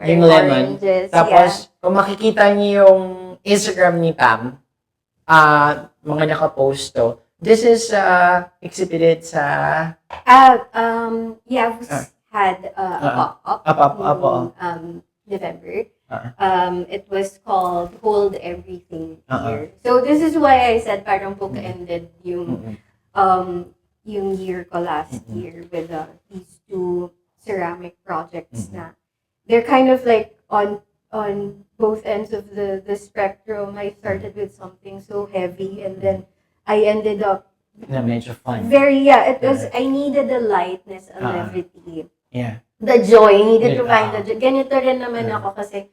Yung lemon. oranges. Tapos, kung makikita niyo yung Instagram ni Pam, mga nakapost to, this is exhibited sa... Yeah, we had a pop-up in November. It was called Hold Everything Here. So this is why I said parang book-ended yung year ko last year with these 2 ceramic projects na they're kind of like on both ends of the spectrum. I started with something so heavy and then I ended up na medyo fun. it was, I needed the lightness and levity. Yeah. The joy, I needed to Yeah. find the joy. Ganito rin naman ako kasi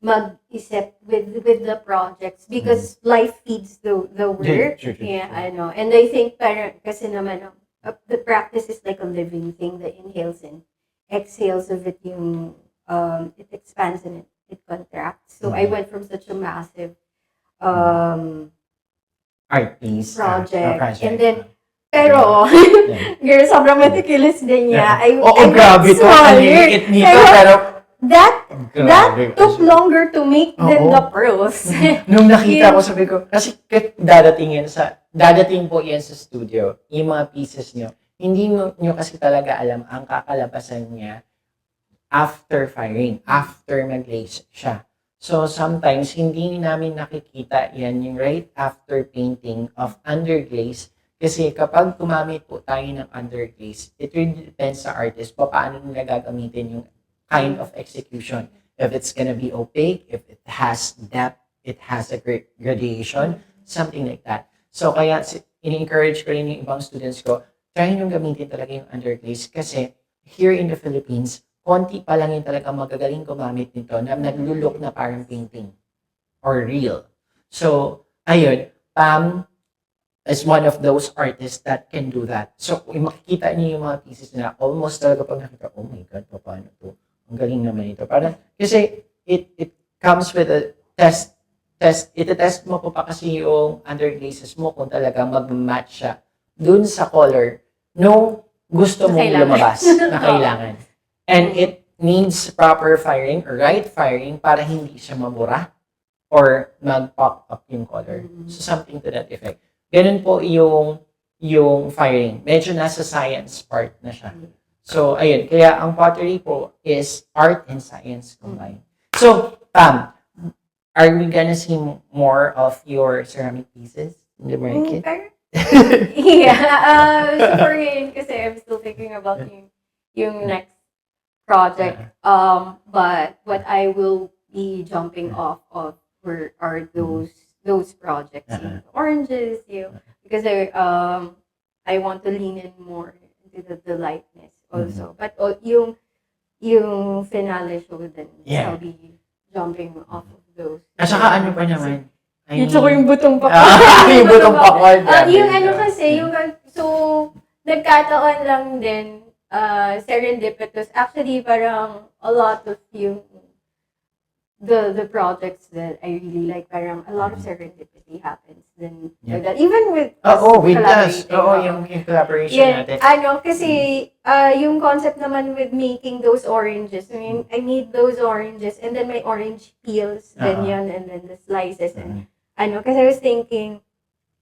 mag-isip with the projects because life feeds the work. True. Yeah, I know. And I think parang kasi naman the practice is like a living thing that inhales and exhales of it yung it expands and it contracts. So I went from such a massive Art piece. project. And then pero girl, sobrang meticulous din niya. Oo, grabe to. Ang liit nito, pero that grabe took kasi. longer to make than Oo. the pearls. Nung nakita ko, sabi ko, kasi dadating po yan sa studio, yung mga pieces nyo, hindi nyo kasi talaga alam ang kakalabasan niya after firing, after mag-glaze siya. So, sometimes, hindi namin nakikita yan yung right after painting of underglaze. Kasi kapag gumamit po tayo ng underglaze, it really depends sa artist paano nila gagamitin yung kind of execution. If it's gonna be opaque, if it has depth, it has a great gradation, something like that. So, kaya ini-encourage ko rin yung ibang students ko, try nyo gamitin talaga yung underglaze kasi here in the Philippines, konti pa lang yung talaga magagaling gumamit nito na naglulok na parang painting or real. So, ayun, Pam is one of those artists that can do that. So, kung makikita niyo yung mga pieces na almost talaga pag nakita, oh my God, paano to? Ang galing naman ito. Parang, kasi it comes with a test. Iti-test mo po pa kasi yung underglazes mo kung talaga mag-match siya dun sa color nung gusto mong Kailangan. lumabas na kailangan. And it needs proper firing or right firing para hindi siya mabura or mag-pop up yung color. So, something to that effect. Ganun po yung firing. Medyo nasa science part na siya. So, ayun. Kaya ang pottery po is art and science combined. So, Pam, are we gonna see more of your ceramic pieces in the market? So for ngayon, kasi I'm still thinking about yung next project. But what I will be jumping off of are those projects, yung oranges, because I want to lean in more into the lightness also. But yung finale show then I'll be jumping off of those. At saka ano pa naman? Ito ko yung butong pakwan. Yung butong pakwan. Yung ano kasi, so, nagkataon lang din, serendipitous. Actually, parang a lot of the projects that I really like, parang a lot of serendipity happens then with that. Even with with us. Yung collaboration natin. Kasi yung concept naman with making those oranges, I mean, I made those oranges and then my orange peels, then yun, and then the slices, and kasi I was thinking,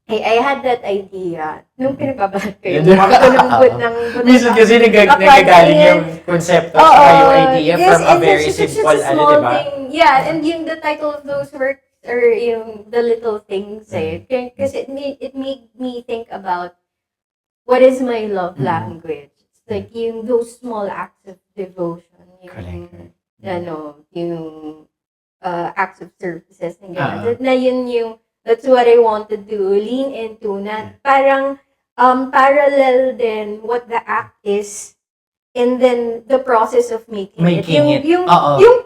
I had that idea nung pinagbabalat ko yung ng Minsan kasi nagagaling yung konsepto sa yung idea from a very simple, diba? Yeah, and yung the title of those works or yung the little things, kasi it made me think about what is my love language. It's like yung those small acts of devotion, yung acts of services, na yun yung that's what I want to do, lean into, na parang parallel din what the act is, and then the process of making it. Yung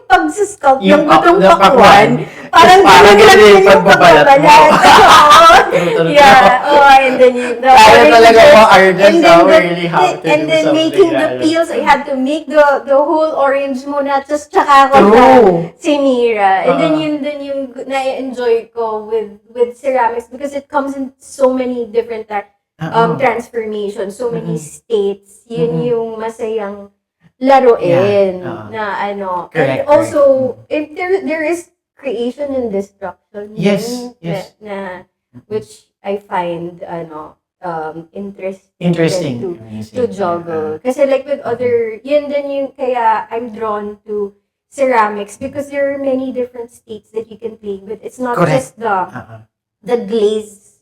pag-sculpt ng butong pakwan, parang ganun yung pagbabalat mo. And then talaga po artist, really have to and do then something making the peels, I had to make the whole orange muna, just tsaka ko sinira. And then yung na-enjoy ko with ceramics because it comes in so many different transformations, so many states. Yun yung masayang laruin na Correct, and also if there is creation and destruction na which I find interesting to juggle. Kasi like with other, yun din yung kaya I'm drawn to ceramics because there are many different states that you can play with. It's not just the glaze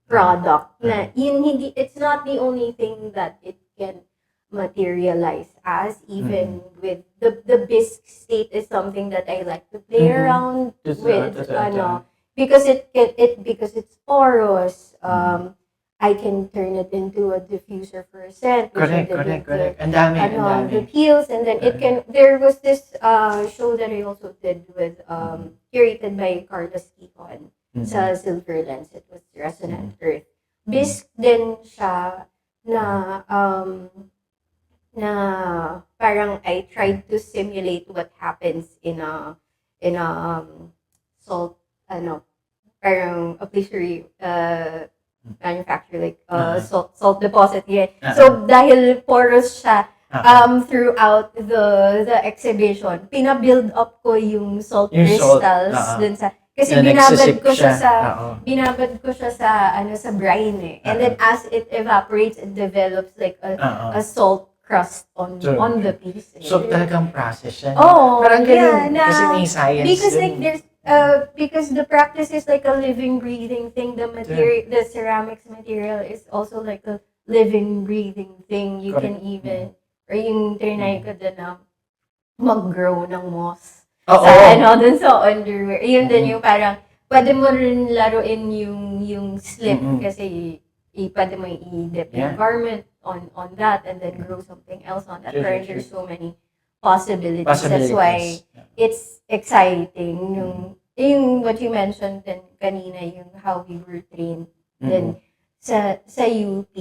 product na yun it's not the only thing that it can materialize as, even with the bisque state is something that I like to play around with because because it's porous. I can turn it into a diffuser for a scent. which I Correct. did with Ang dami, ang the dami. peels, and then it can, there was this show that I also did with, curated by Carlos Kikon sa Silver Lens. It was Resonant Earth. Bisque din siya na, na parang I tried to simulate what happens in a salt, parang a fishery manufacture, like salt deposit. Yeah. So dahil porous siya, throughout the exhibition, pina-build up ko yung salt Yung salt, crystals dun sa, kasi Na binabad nagsisip ko siya siya. sa sa brine eh. And then as it evaporates, it develops like a salt crust on True. on the piece. So, talagang process siya. Oh, Parang yeah, ganun. na- Kasi may science because dun. like there's because the practice is like a living, breathing thing. The material, the ceramics material is also like a living, breathing thing. You can Correct. even, or yung trinay ko din na mag-grow ng moss. Oo. Sa dun sa underwear. Yun din yung parang, pwede mo rin laruin yung slip kasi pwede mo i-dip yung Yeah. garment on that and then grow something else on that. Sure, Parang sure, there's so many possibilities. That's Possibilities. why it's exciting yung what you mentioned din kanina, yung how we were trained then sa UP.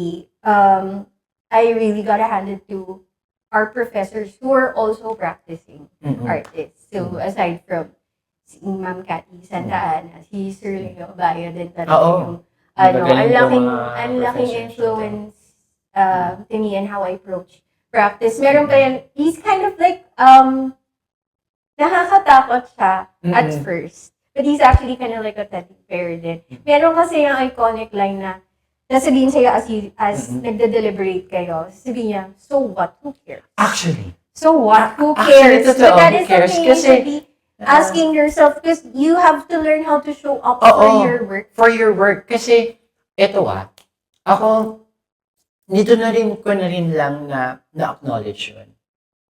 I really gotta hand it to our professors who are also practicing artists. So aside from si Ma'am Cathy Santa Ana, si Sir Leo Bayo din talaga Oo. yung Magagaling ang laking yung mga professors influence to me and how I approach practice. Meron pa yan, he's kind of like nakakatakot siya at first. But he's actually kind of like a teddy bear din. Meron kasi yung iconic line na sasabihin sa'yo as nagde-deliberate kayo, sasabihin niya, so what? Who cares? Actually. So what? Who Actually, cares? totoo, But that who is cares? something you Kasi, should be asking yourself because you have to learn how to show up for your work. For your work. Kasi, eto ako, nito na rin ko na rin lang na-acknowledge yun.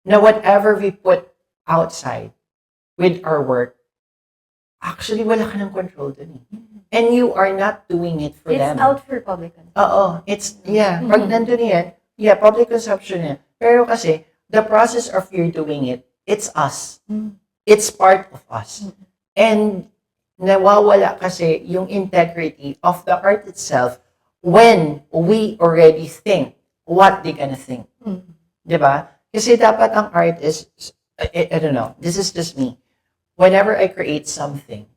Na whatever we put outside with our work, actually, wala ka ng control dun eh. And you are not doing it for It's them. out for public consumption. Oo. It's, pag nandun yan, public consumption yan. Pero kasi, the process of you doing it, it's us. It's part of us. And nawawala kasi yung integrity of the art itself when we already think what they gonna think. Diba? Kasi dapat ang art is, I don't know, this is just me. Whenever I create something,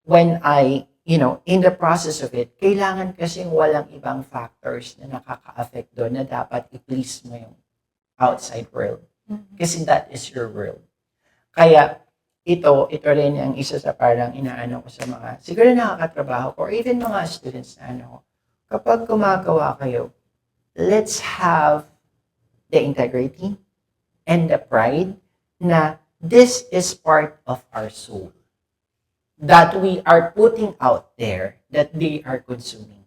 when I, in the process of it, kailangan kasing walang ibang factors na nakaka-affect doon na dapat i-please mo yung outside world. Kasi that is your world. Kaya, ito rin ang isa sa parang inaano ko sa mga, siguro nakakatrabaho ko, or even mga students na kapag gumagawa kayo, let's have the integrity and the pride na this is part of our soul that we are putting out there that they are consuming.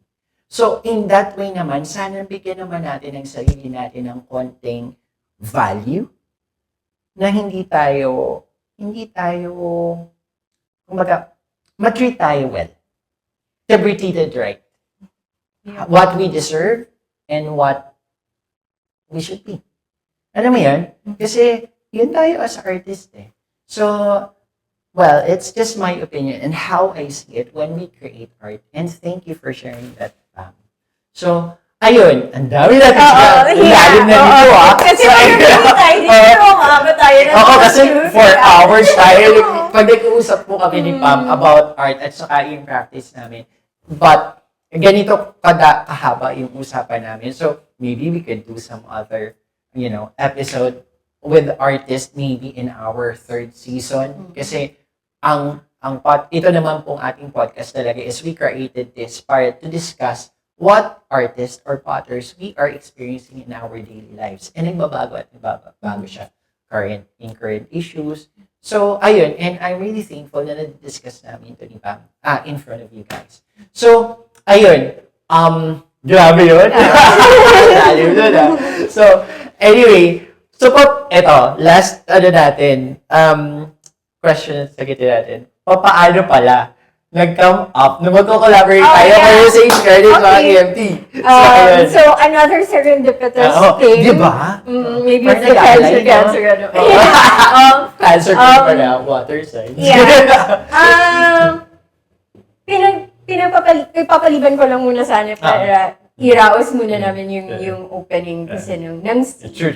So, in that way naman, sana bigyan naman natin ng sarili natin ng konting value na hindi tayo, kumbaga, matreat tayo well. To be treated right. What we deserve and what we should be. Alam mo yan? Kasi, yun tayo as artist eh. So, well, it's just my opinion and how I see it when we create art. And thank you for sharing that. So, ayun, ang dami natin siya. Lalim na dito Kasi So, tayo dito, umabot tayo ng Oo, kasi 4 hours tayo. Yeah. Pag nag-uusap po kami ni Pam about art at saka yung practice namin. But, ganito kahaba yung usapan namin. So, maybe we could do some other, episode with artists maybe in our 3rd season. Kasi, ito naman pong ating podcast talaga is we created this para to discuss what artists or potters we are experiencing in our daily lives. And nagbabago at nagbabago siya in current issues. So, ayun. And I'm really thankful na na-discuss namin ito ni Pam in front of you guys. So, ayun. Grabe yun. Lalim dun So, anyway. So, eto, last, natin, question sa natin. Paano pala nag-come up na magko-collaborate Oh, tayo yeah. kayo sa Sage Garden sa Okay. EMT. So, ayun. So, another serendipitous thing. Di ba? Maybe Parang it's the nag-aalay, cancer, no? ano. Oo. Cancer ko Um, pala, water signs. Yeah. Pinapaliban ko lang muna sana para iraos muna namin yung opening kasi ng True.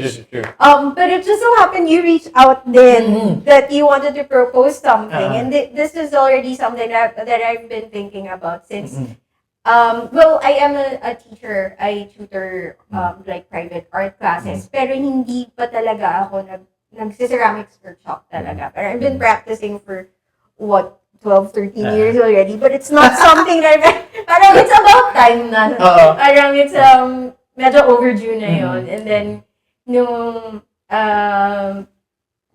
but it just so happened you reached out then that you wanted to propose something, and this is already something that I've been thinking about since. Well, I am a teacher. I tutor like private art classes, pero hindi pa talaga ako nagsiceramics workshop talaga. Pero I've been practicing for what 12, 13 years already, but it's not something that parang it's about time na. Parang it's medyo overdue na yun. And then nung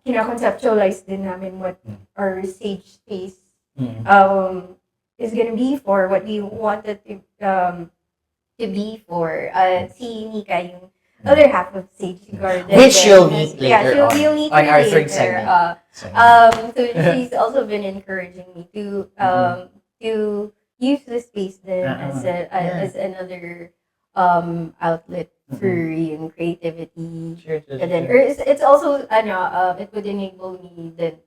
kina-conceptualize din namin what our sage space is gonna be for, what we wanted to be for. Si Nika, yung other half of Sage Garden. Which you'll meet later yeah, on. you'll meet On me our later. third segment. So she's also been encouraging me to use the space then as another outlet for yung creativity. And then it's also it would enable me then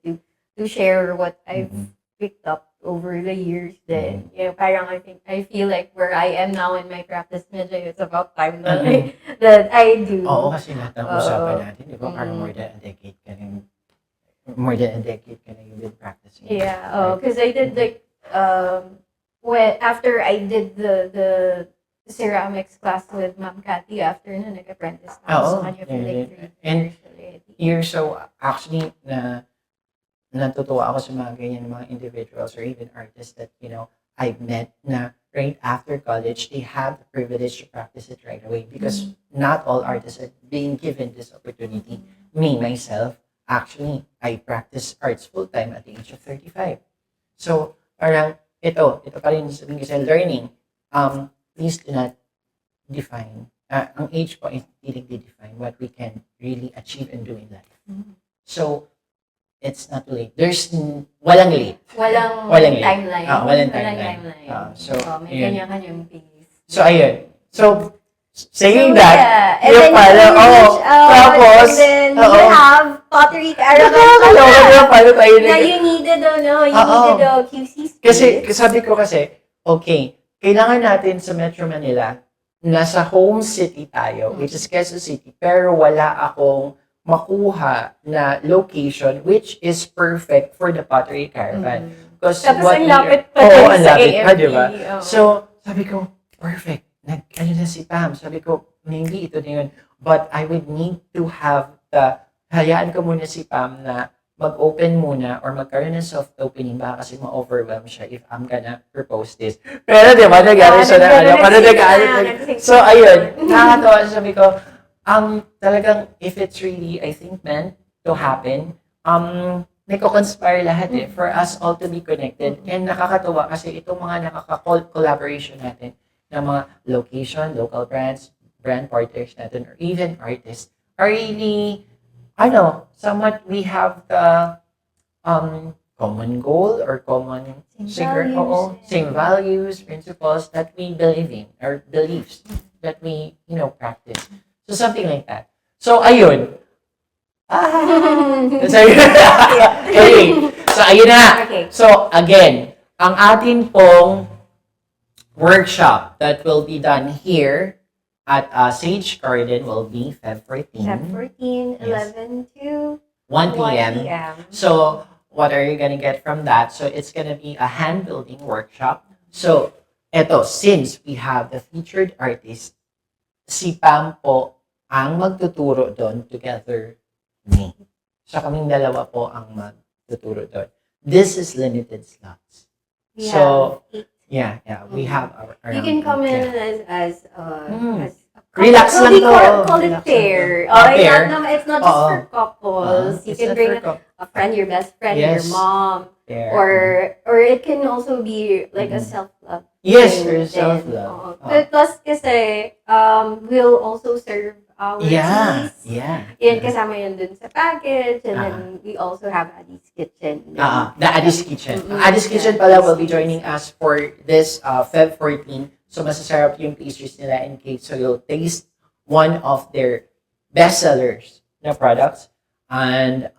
to share what I've picked up over the years. Then parang I feel like where I am now in my practice, medyo it's about time that I do. Oo, kasi lahat ng usapan natin, di ba? Parang more than a decade ka na you've been practicing. Yeah, because I did like when after I did the ceramics class with Ma'am Cathy after na nag-apprentice na ako sa kanya for like 3 And years already. you're so actually natutuwa ako sa mga ganyan mga individuals or even artists that I've met na right after college they have the privilege to practice it right away because not all artists are being given this opportunity. Me myself, actually, I practice arts full time at the age of 35. So parang ito pa rin sabihin kasi learning. Please do not define. Ang age po is hindi define what we can really achieve and do in life. So it's not too late. Walang late. Walang late. timeline. Walang timeline. So, may yun. kanya-kanyang pace. So, ayun. So, saying So, that, yeah. And yung then pala, you reach out, tapos, and then you have pottery caravan paano tayo na you needed QC space. Kasi, sabi ko okay, kailangan natin sa Metro Manila, nasa home city tayo, which is Quezon City, pero wala akong makuha na location which is perfect for the pottery caravan. Because Tapos what ang lapit pa Oo, din ang sa lapit pa, AMP. di ba? Oo. So, sabi ko, perfect. Ano na si Pam. Sabi ko, maybe ito na yun. But I would need to have hayaan ko muna si Pam na mag-open muna or magkaroon ng soft opening baka kasi ma-overwhelm siya if I'm gonna propose this. Pero di ba, nag-aaral siya na parang nag-aaral. So, ayun, nakakatawa siya. Sabi ko, talagang if it's really, I think, meant to happen, nagko-conspire lahat for us all to be connected. And nakakatawa kasi itong mga nakaka-collaboration natin ng mga location, local brands, brand partners natin, or even artists, are really, somewhat we have the common goal or common same values, principles that we believe in, or beliefs that we, practice. So, something like that. So, ayun. Okay. So, ayun na. Okay. So, again, ang atin pong workshop that will be done here at Sage Garden will be Feb 14. Feb 14, Yes. 11 to 1 p.m. 1 p.m. So, what are you gonna get from that? So, it's gonna be a hand-building workshop. So, eto, since we have the featured artist, si Pam po ang magtuturo doon together me. So, kaming dalawa po ang magtuturo doon. This is limited slots. We So, have 8. yeah, we have our You can come in yeah. as Relax lang to. Call it Relax pair. lang to. Pair. It's not just for couples. You It's can not bring for a friend, your best friend, Yes. your mom, Pair. or it can also be like a self-love. Yes, thing for din. self-love. Oo. But plus kasi, we'll also serve our Yeah. teas. Yeah. Yan, kasama yun dun sa package. And then Ah. we also have Addie's Kitchen. The Addie's Kitchen. Mm-mm. Addie's Kitchen Yeah, pala Addie's will be Kitchen. joining us for this Feb 14. So masasarap yung pastries nila and cake. So you'll taste one of their best sellers na products. And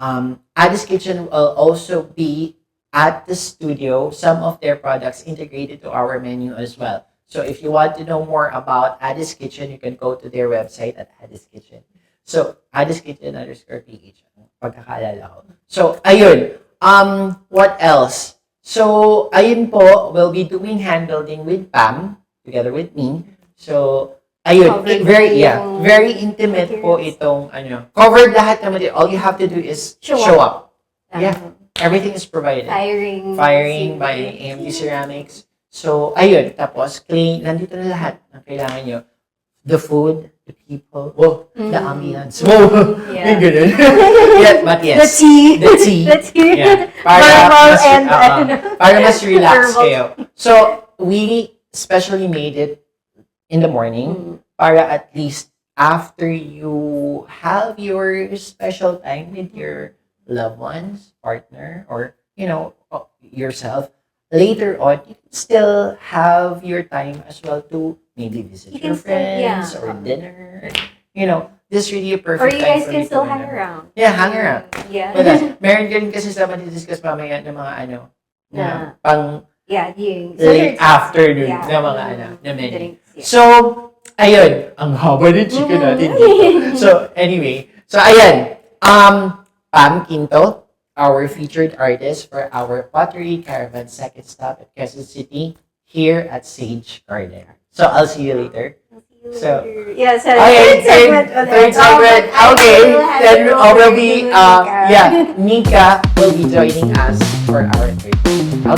Addie's Kitchen will also be at the studio, some of their products integrated to our menu as well. So if you want to know more about Addie's Kitchen, you can go to their website at Addie's Kitchen. So, Addie's Kitchen _PH. Pagkakaalala ko. So, ayun. What else? So, ayun po, we'll be doing hand building with Pam, together with me. So, ayun. Covered Very, po yeah. yung Very intimate po materials. itong, covered lahat naman. All you have to do is show up. Yeah. Everything is provided. Firing by AMD Ceramics. So, ayun. Tapos, clean. Nandito na lahat ng kailangan nyo. The food, the people, the ambience. Yeah. Yung ganun. Yeah, but yes. The tea. The tea. The tea. Yeah. Verbal mas, and, para mas relax verbal. kayo. So, we specially made it in the morning para at least after you have your special time with your loved ones, partner, or, yourself, later on, you can still have your time as well to maybe visit You your can still- friends yeah. or dinner. This is really a Or perfect you time guys for can me to, still hang around. Yeah, hang around. Yeah. Wala. Meron ka rin kasi sa discuss mamaya ng mga na pang Yeah, yung late afternoon Yeah. na mga na menu. Drinks, yeah. So, ayun. Ang haba ng chika natin dito. So, anyway. So, ayan. Pam Quinto, our featured artist for our Pottery Caravan second stop at Quezon City here at Sage Garden. So, I'll see you later. So, yeah, so okay, third segment ulit. third segment. Oh, but I Okay, will hand then it over will to be, Nika. Nika will be joining us for our third.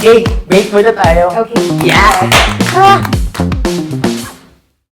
Okay, break muna tayo. Okay. Yeah! Ah!